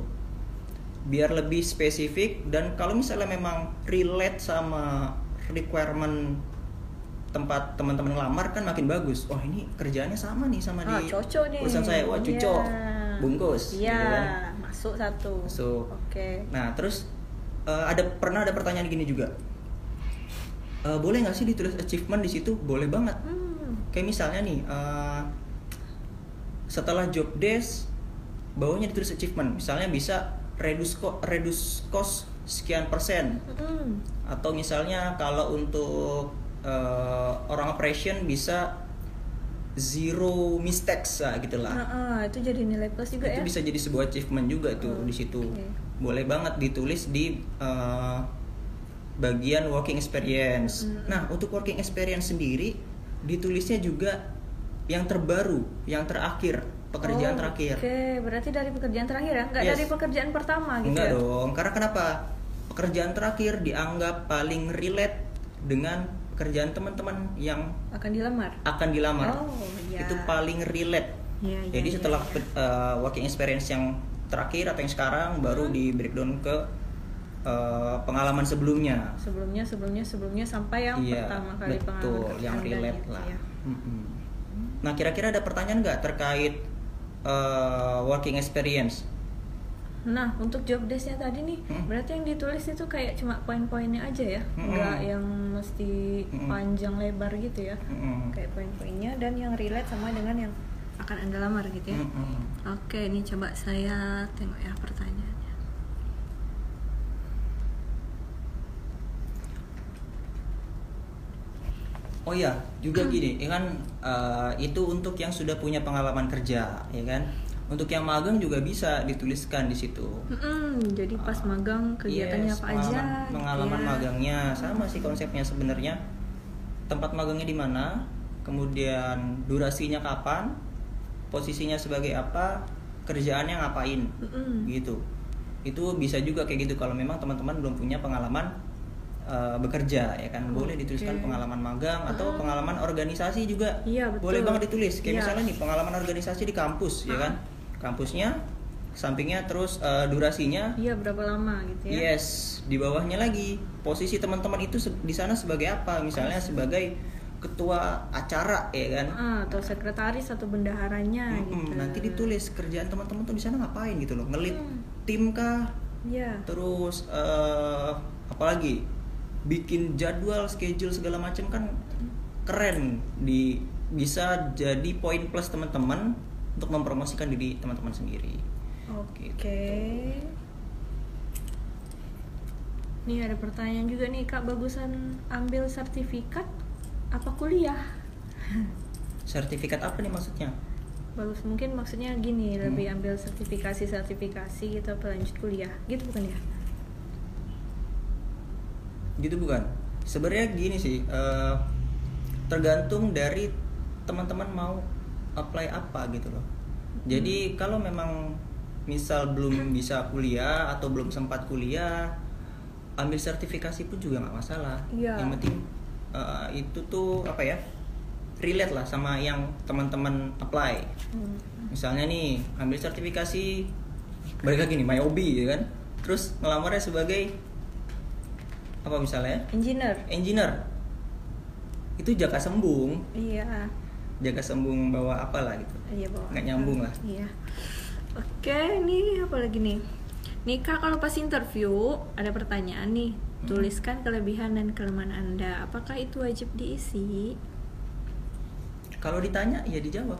C: Biar lebih spesifik, dan kalau misalnya memang relate sama requirement tempat teman-teman ngelamar kan makin bagus. Wah, ini kerjaannya sama nih sama di
B: cocok nih.
C: perusahaan saya. Wah, cocok.
B: Iya.
C: Bungkus.
B: Iya,
C: gitu kan.
B: masuk satu.
C: Masuk.
B: Oke.
C: Nah, terus pernah ada pertanyaan gini juga. Boleh nggak sih ditulis achievement di situ? Boleh banget. Kayak misalnya nih, setelah job desk, bawahnya ditulis achievement. Misalnya bisa reduce cost sekian persen. Atau misalnya kalau untuk orang operation bisa zero mistakes, gitulah.
B: Itu jadi nilai plus juga
C: Itu
B: ya?
C: bisa jadi sebuah achievement juga tuh di situ.
B: Oke.
C: Boleh banget ditulis di bagian working experience. Nah, untuk working experience sendiri ditulisnya juga yang terbaru, yang terakhir, pekerjaan terakhir.
B: Oke, berarti dari pekerjaan terakhir ya? Nggak
C: Yes.
B: dari pekerjaan pertama gitu
C: Enggak
B: ya?
C: dong, karena kenapa? Pekerjaan terakhir dianggap paling relate dengan pekerjaan teman-teman yang
B: Akan dilamar?
C: akan dilamar.
B: Oh, iya.
C: Itu paling relate.
B: Iya,
C: Jadi
B: iya,
C: setelah
B: iya.
C: working experience yang terakhir atau yang sekarang baru di breakdown ke pengalaman sebelumnya.
B: Sebelumnya sampai yang
C: Iya,
B: pertama kali
C: betul,
B: pengalaman
C: yang
B: kerjaan
C: relate
B: gitu
C: lah.
B: ya.
C: Nah, kira-kira ada pertanyaan nggak terkait working experience?
B: Nah, untuk job desk-nya tadi nih, berarti yang ditulis itu kayak cuma poin-poinnya aja ya? Nggak yang mesti panjang lebar gitu ya? Kayak poin-poinnya dan yang relate sama dengan yang akan Anda lamar gitu ya? Oke, ini coba saya tengok ya pertanyaannya.
C: Oh ya, juga gini, ya kan itu untuk yang sudah punya pengalaman kerja, ya kan? Untuk yang magang juga bisa dituliskan di situ.
B: Jadi pas magang kegiatannya apa aja?
C: Pengalaman
B: gitu ya.
C: magangnya sama sih konsepnya sebenarnya. Tempat magangnya di mana, kemudian durasinya kapan, posisinya sebagai apa, kerjaannya ngapain, gitu. Itu bisa juga kayak gitu kalau memang teman-teman belum punya pengalaman bekerja, ya kan. Boleh dituliskan pengalaman magang atau pengalaman organisasi juga.
B: Iya, betul.
C: Boleh banget ditulis. Kayak
B: Iya.
C: misalnya nih pengalaman organisasi di kampus, ya kan. Kampusnya, sampingnya terus durasinya.
B: Iya, berapa lama gitu ya?
C: Yes, di bawahnya lagi posisi teman-teman itu di sana sebagai apa? Misalnya sebagai ketua acara, ya kan.
B: Atau sekretaris atau bendaharanya gitu.
C: Nanti ditulis kerjaan teman-teman tuh di sana ngapain gitu loh. Ngelit tim kah?
B: Iya.
C: Terus apalagi bikin jadwal, schedule segala macam kan keren. Bisa jadi poin plus teman-teman untuk mempromosikan diri teman-teman sendiri.
B: Oke.
C: Gitu.
B: Nih ada pertanyaan juga nih Kak, bagusan ambil sertifikat apa kuliah?
C: Sertifikat apa nih maksudnya?
B: Bagus, mungkin maksudnya gini, lebih ambil sertifikasi gitu apa lanjut kuliah gitu bukan ya?
C: Gitu bukan? Sebenarnya gini sih, tergantung dari teman-teman mau apply apa gitu loh. Jadi kalau memang misal belum bisa kuliah atau belum sempat kuliah, ambil sertifikasi pun juga nggak masalah.
B: Iya.
C: Yang penting itu tuh apa ya, relate lah sama yang teman-teman apply. Misalnya nih ambil sertifikasi, balik lagi nih my hobby ya kan, terus ngelamarnya sebagai apa misalnya engineer, itu jaka sembung bawa apalah gitu.
B: Iya, bawa
C: nggak nyambung lah.
B: Iya. Oke, ini apa lagi nih? Nih Kak, kalau pas interview ada pertanyaan nih, tuliskan kelebihan dan kelemahan Anda. Apakah itu wajib diisi?
C: Kalau ditanya ya dijawab.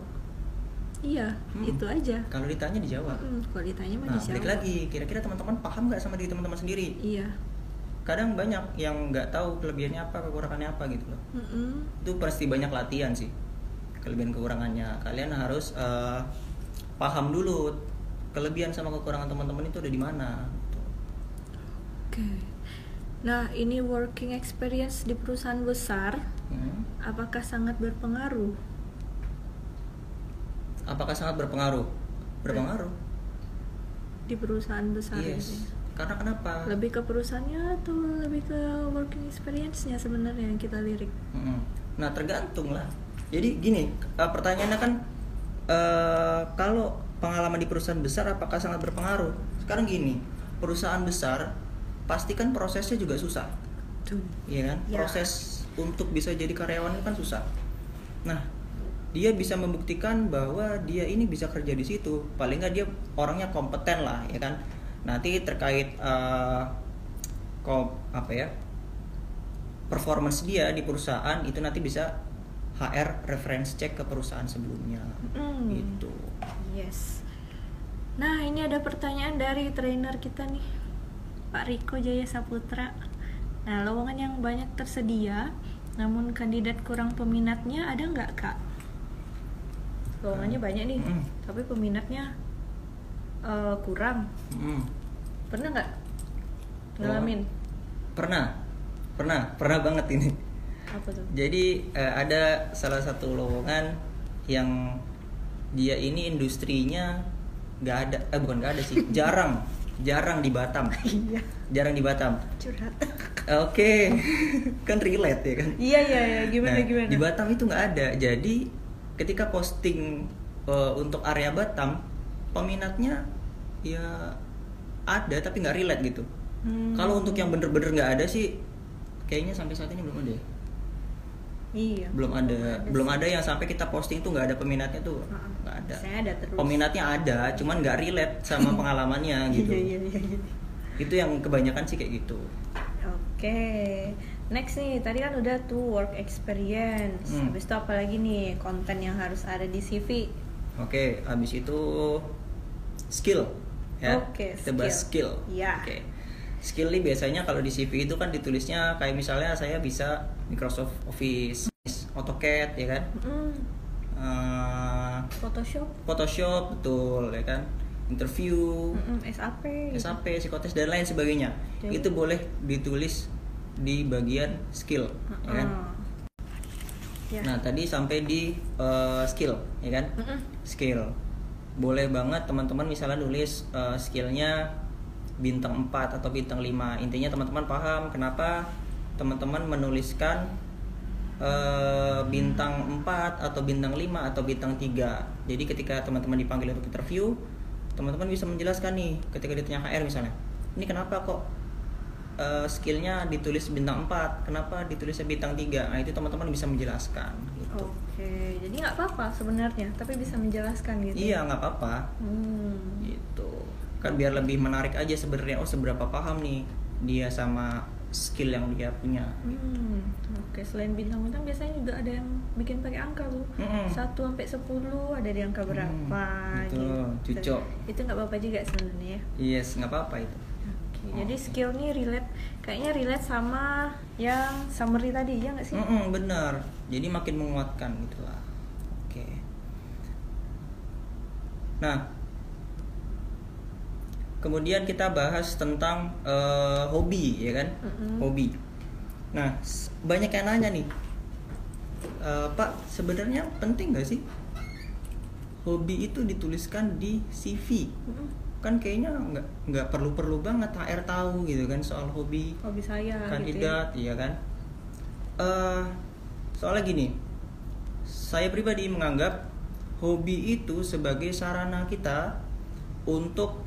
B: Iya, itu aja.
C: Kalau ditanya dijawab.
B: Kalau ditanya mah
C: Nah,
B: dijawab.
C: balik lagi, kira-kira teman-teman paham nggak sama diri teman-teman sendiri?
B: Iya.
C: Kadang banyak yang nggak tahu kelebihannya apa, kekurangannya apa gitu loh. Itu pasti banyak latihan sih, kelebihan kekurangannya. Kalian harus paham dulu kelebihan sama kekurangan teman-teman itu ada di mana.
B: Oke. Nah, ini working experience di perusahaan besar, apakah sangat berpengaruh?
C: Apakah sangat berpengaruh? Berpengaruh.
B: Di perusahaan besar
C: Yes.
B: ini.
C: Karena kenapa?
B: Lebih ke perusahaannya atau lebih ke working experience-nya sebenarnya yang kita lirik?
C: Nah, tergantung lah. Jadi gini, pertanyaannya kan kalau pengalaman di perusahaan besar apakah sangat berpengaruh? Sekarang gini, perusahaan besar pasti kan prosesnya juga susah. Iya kan?
B: Ya.
C: Proses untuk bisa jadi karyawan itu kan susah. Nah, dia bisa membuktikan bahwa dia ini bisa kerja di situ. Paling nggak dia orangnya kompeten lah, ya kan? Nanti terkait performance dia di perusahaan itu nanti bisa HR reference check ke perusahaan sebelumnya. Gitu.
B: Yes. Nah, ini ada pertanyaan dari trainer kita nih, Pak Riko Jaya Saputra. Nah, lowongan yang banyak tersedia, namun kandidat kurang peminatnya, ada nggak Kak? Lowongannya banyak nih, tapi peminatnya kurang. Pernah nggak ngalamin?
C: Pernah banget ini.
B: Apa tuh?
C: Jadi ada salah satu lowongan yang dia ini industrinya nggak ada sih, jarang di Batam.
B: Iya.
C: Jarang di Batam.
B: Curhat.
C: Oke. Kan relate ya kan.
B: Iya. Gimana?
C: Di Batam itu nggak ada. Jadi ketika posting untuk area Batam, peminatnya ya ada tapi nggak relate gitu. Kalau untuk yang bener-bener nggak ada sih, kayaknya sampai saat ini belum ada.
B: Iya.
C: Belum ada yang sampai kita posting tuh nggak ada peminatnya tuh, nggak ada.
B: Saya ada terus.
C: Peminatnya ada, cuman nggak relate sama pengalamannya gitu.
B: Iya.
C: Itu yang kebanyakan sih kayak gitu.
B: Oke. Next nih, tadi kan udah tuh work experience. Habis itu apa lagi nih konten yang harus ada di CV?
C: Oke, habis itu skill. Ya.
B: Oke,
C: kita bahas skill.
B: Iya.
C: Oke. Skill nih biasanya kalau di CV itu kan ditulisnya kayak misalnya saya bisa Microsoft Office, AutoCAD ya kan? Photoshop betul ya kan? Interview, SAP, psikotes dan lain sebagainya.
B: Jadi,
C: itu boleh ditulis di bagian skill, ya kan?
B: Ya.
C: Nah tadi sampai di skill, ya kan? Skill, boleh banget teman-teman misalnya nulis skillnya bintang 4 atau bintang 5. Intinya teman-teman paham kenapa teman-teman menuliskan bintang 4 atau bintang 5 atau bintang 3. Jadi ketika teman-teman dipanggil untuk interview, teman-teman bisa menjelaskan nih ketika ditanya HR misalnya, ini kenapa kok skillnya ditulis bintang 4, kenapa ditulisnya bintang 3. Nah itu teman-teman bisa menjelaskan gitu.
B: Oke, jadi nggak apa-apa sebenarnya, tapi bisa menjelaskan gitu.
C: Iya, nggak apa-apa. Gitu kan, biar lebih menarik aja sebenarnya. Oh, seberapa paham nih dia sama skill yang dia punya.
B: Oke, selain bintang-bintang biasanya juga ada yang bikin pakai angka tuh. 1 sampai 10 ada di angka berapa
C: gitu. Cucok.
B: Itu nggak apa-apa juga sebenarnya.
C: Yes, nggak apa-apa itu.
B: Jadi skill nih kayaknya relate sama yang summary tadi, ya nggak sih?
C: Bener. Jadi makin menguatkan gitulah. Oke. Nah, kemudian kita bahas tentang hobi, ya kan? Hobi. Nah, banyak yang nanya nih, Pak, sebenarnya penting nggak sih hobi itu dituliskan di CV? kan kayaknya nggak perlu banget HR tahu gitu kan soal hobi
B: saya
C: kandidat,
B: gitu ya?
C: Iya kan. Soalnya gini, saya pribadi menganggap hobi itu sebagai sarana kita untuk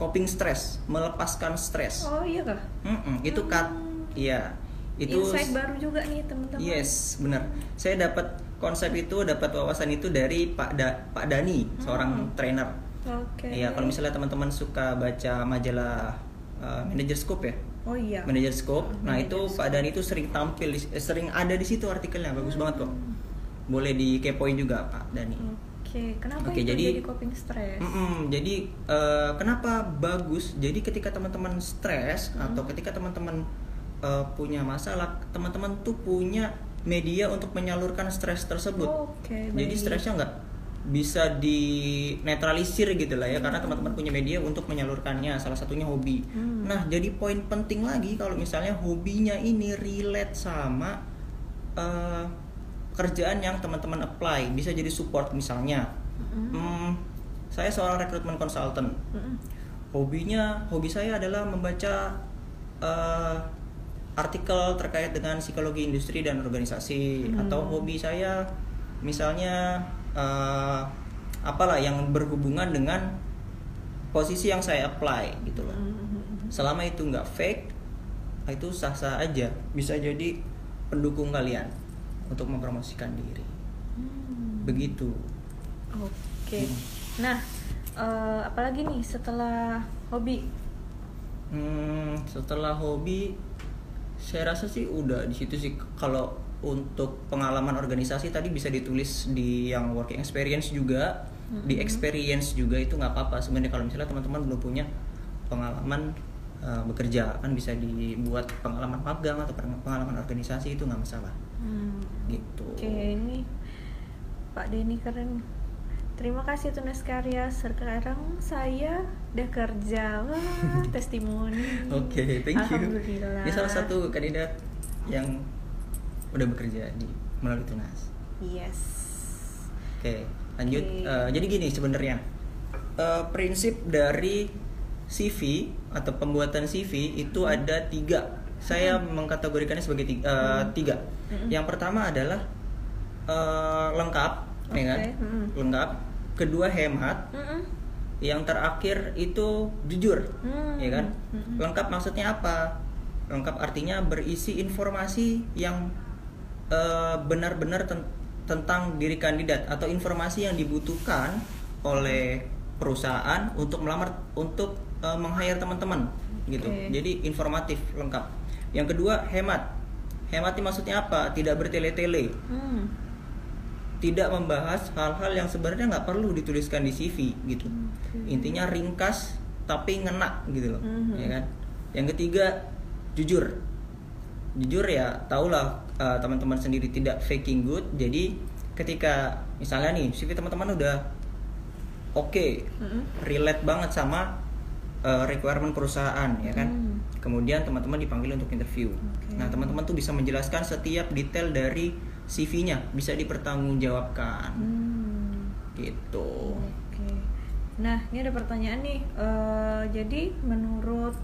C: coping stres, melepaskan stres.
B: Oh iya kah?
C: Itu iya. Itu
B: insight baru juga nih teman-teman.
C: Yes, benar. Saya dapat konsep itu, dapat wawasan itu dari Pak Dani, seorang trainer.
B: Oke.
C: Iya, kalau misalnya teman-teman suka baca majalah Manager Scoop ya.
B: Oh iya.
C: Manager Scoop. Nah, itu
B: Manager
C: Pak Dani itu sering sering ada di situ artikelnya, bagus banget kok. Boleh dikepoin juga Pak Dani.
B: Oke, kenapa
C: Oke,
B: itu
C: jadi
B: coping stres?
C: Jadi kenapa bagus? Jadi ketika teman-teman stres atau ketika teman-teman punya masalah, teman-teman tuh punya media untuk menyalurkan stres tersebut.
B: Oke,
C: jadi
B: baik.
C: stresnya nggak bisa dinetralisir gitu lah ya, karena teman-teman punya media untuk menyalurkannya, salah satunya hobi. Nah, jadi poin penting lagi kalau misalnya hobinya ini relate sama kerjaan yang teman-teman apply, bisa jadi support misalnya. Saya seorang recruitment consultant. Hobi saya adalah membaca artikel terkait dengan psikologi industri dan organisasi, atau hobi saya misalnya apalah yang berhubungan dengan posisi yang saya apply gitu loh. Selama itu nggak fake, itu sah-sah aja, bisa jadi pendukung kalian untuk mempromosikan diri. Begitu.
B: Oke. Nah, apalagi nih setelah hobi?
C: Setelah hobi, saya rasa sih udah di situ sih. Kalau untuk pengalaman organisasi tadi bisa ditulis di yang working experience juga, di experience juga, itu nggak apa-apa sebenarnya. Kalau misalnya teman-teman belum punya pengalaman bekerja, kan bisa dibuat pengalaman magang atau pengalaman organisasi, itu nggak masalah. Gitu.
B: Oke, ini Pak Denny keren. Terima kasih Tunas Karya. Sekarang saya udah kerja. Wah, testimoni.
C: Oke, thank you.
B: Alhamdulillah.
C: Ini salah satu kandidat yang udah bekerja melalui Tunas.
B: Yes.
C: Oke, lanjut. Jadi gini sebenarnya, prinsip dari CV atau pembuatan CV itu ada 3. Saya mengkategorikannya sebagai 3. Yang pertama adalah lengkap, ya kan? Lengkap. Kedua hemat. Yang terakhir itu jujur, ya kan? Lengkap maksudnya apa? Lengkap artinya berisi informasi yang benar-benar tentang diri kandidat, atau informasi yang dibutuhkan oleh perusahaan untuk melamar, untuk meng-hire teman-teman gitu. Jadi informatif, lengkap. Yang kedua hemat. Hemat ini maksudnya apa? Tidak bertele-tele. Tidak membahas hal-hal yang sebenarnya nggak perlu dituliskan di CV gitu. Intinya ringkas tapi ngena gitu loh, ya kan? Yang ketiga jujur. Jujur ya, tahulah teman-teman sendiri, tidak faking good. Jadi ketika misalnya nih CV teman-teman udah oke, relate banget sama requirement perusahaan, ya kan? Kemudian teman-teman dipanggil untuk interview. Nah, teman-teman tuh bisa menjelaskan setiap detail dari CV-nya, bisa dipertanggungjawabkan. Gitu.
B: Oke. Nah, ini ada pertanyaan nih. Jadi menurut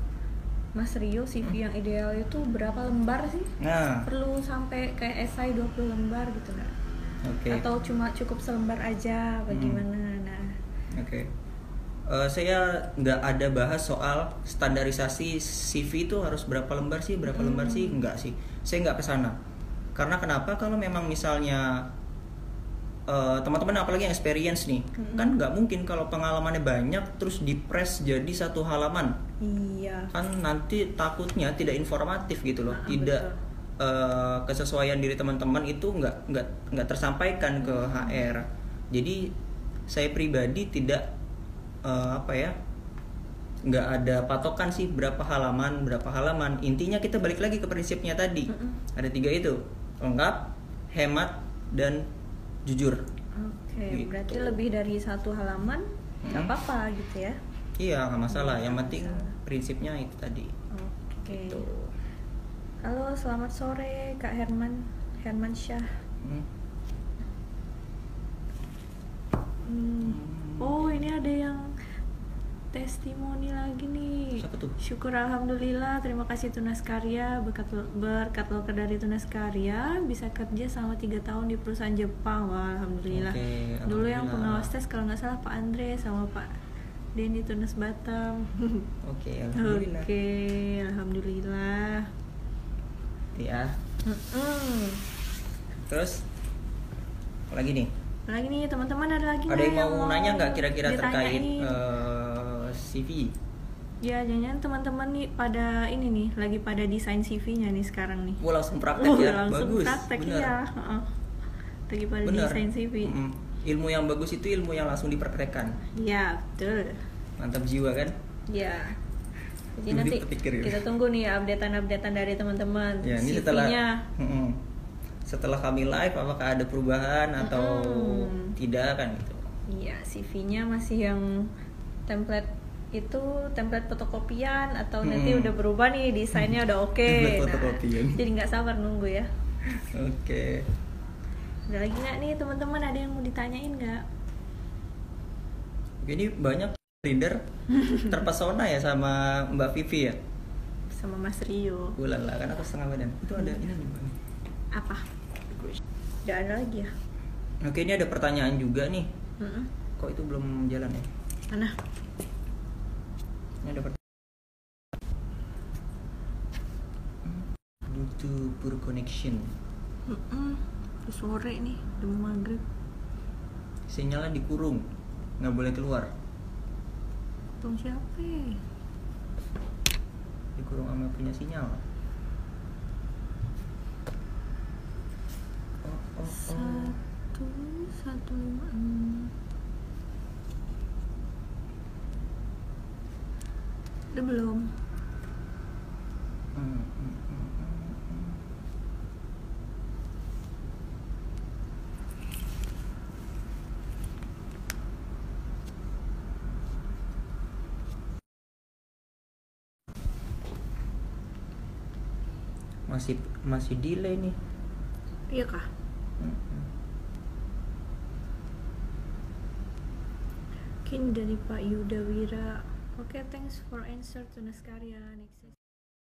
B: Mas Rio, CV yang ideal itu berapa lembar sih?
C: Nah,
B: Perlu sampai kayak esai 20 lembar gitu nggak?
C: oke.
B: Atau cuma cukup selembar aja? Bagaimana? Nah,
C: Oke. Saya nggak ada bahas soal standarisasi CV itu harus berapa lembar sih, enggak sih. Saya nggak kesana. Karena kenapa? Kalau memang misalnya teman-teman apalagi yang experience nih, kan nggak mungkin kalau pengalamannya banyak terus di-press jadi 1 halaman.
B: iya.
C: Kan nanti takutnya tidak informatif gitu loh. Tidak kesesuaian diri teman-teman itu nggak tersampaikan ke HR. Jadi saya pribadi tidak nggak ada patokan sih berapa halaman. Intinya kita balik lagi ke prinsipnya tadi. Ada 3 itu, lengkap, hemat, dan jujur.
B: Oke,
C: Gitu.
B: berarti lebih dari 1 halaman nggak apa-apa gitu ya?
C: Iya, nggak masalah. Yang
B: Nggak
C: penting
B: masalah.
C: prinsipnya itu tadi.
B: Oke.
C: Gitu.
B: Halo, selamat sore Kak Herman Syah. Oh, ini ada yang testimoni lagi nih.
C: Siapa tuh?
B: Syukur alhamdulillah, terima kasih Tunas Karya, berkat loker dari Tunas Karya bisa kerja selama 3 tahun di perusahaan Jepang. Wah, alhamdulillah.
C: Oke,
B: Dulu yang
C: alhamdulillah.
B: pengawas tes kalau nggak salah Pak Andre sama Pak Denny Tunas Batam.
C: Oke, alhamdulillah.
B: Oke, alhamdulillah.
C: Ya.
B: Mm-mm.
C: Terus apa lagi nih?
B: Lagi nih teman-teman, ada lagi
C: Ada
B: nggak
C: yang mau nanya nggak kira-kira terkait
B: ditanyain?
C: CV?
B: Ya, jangan teman-teman nih pada ini nih, lagi pada desain CV-nya nih sekarang nih.
C: Langsung praktek ya,
B: langsung
C: bagus.
B: praktek,
C: Bener.
B: iya. Heeh. Lagi pada
C: Bener.
B: desain CV.
C: Ilmu yang bagus itu ilmu yang langsung dipraktekkan.
B: Iya, betul.
C: Mantap jiwa kan?
B: Iya. Jadi
C: Lebih
B: nanti
C: kepikir ya.
B: kita tunggu nih updatean dari teman-teman.
C: Ya, ini
B: CV-nya.
C: setelah kami live apakah ada perubahan atau tidak kan gitu.
B: Iya, CV-nya masih yang template fotokopian atau nanti udah berubah nih, desainnya udah oke.
C: Template fotokopian.
B: Jadi nggak sabar nunggu ya.
C: Oke.
B: Ada lagi nggak nih teman-teman, ada yang mau ditanyain nggak?
C: Ini banyak reader terpesona ya sama Mbak Vivi ya.
B: Sama Mas Rio.
C: Ulala, kan aku setengah badan. Itu ada ini nih Mbak.
B: Apa? Udah ada lagi ya?
C: Oke, ini ada pertanyaan juga nih.
B: Mm-mm.
C: Kok itu belum jalan ya?
B: Mana?
C: Ini ada pertanyaan. Butuh poor connection.
B: Udah sore nih, udah mau maghrib.
C: Sinyalnya dikurung, nggak boleh keluar.
B: Tunggu siapa?
C: Dikurung sama punya sinyal. Oh.
B: 1156. Udah belum?
C: Masih delay nih.
B: Iya kah? Mungkin dari Pak Yuda Wira. Oke, thanks for answer Tunas Karya. Next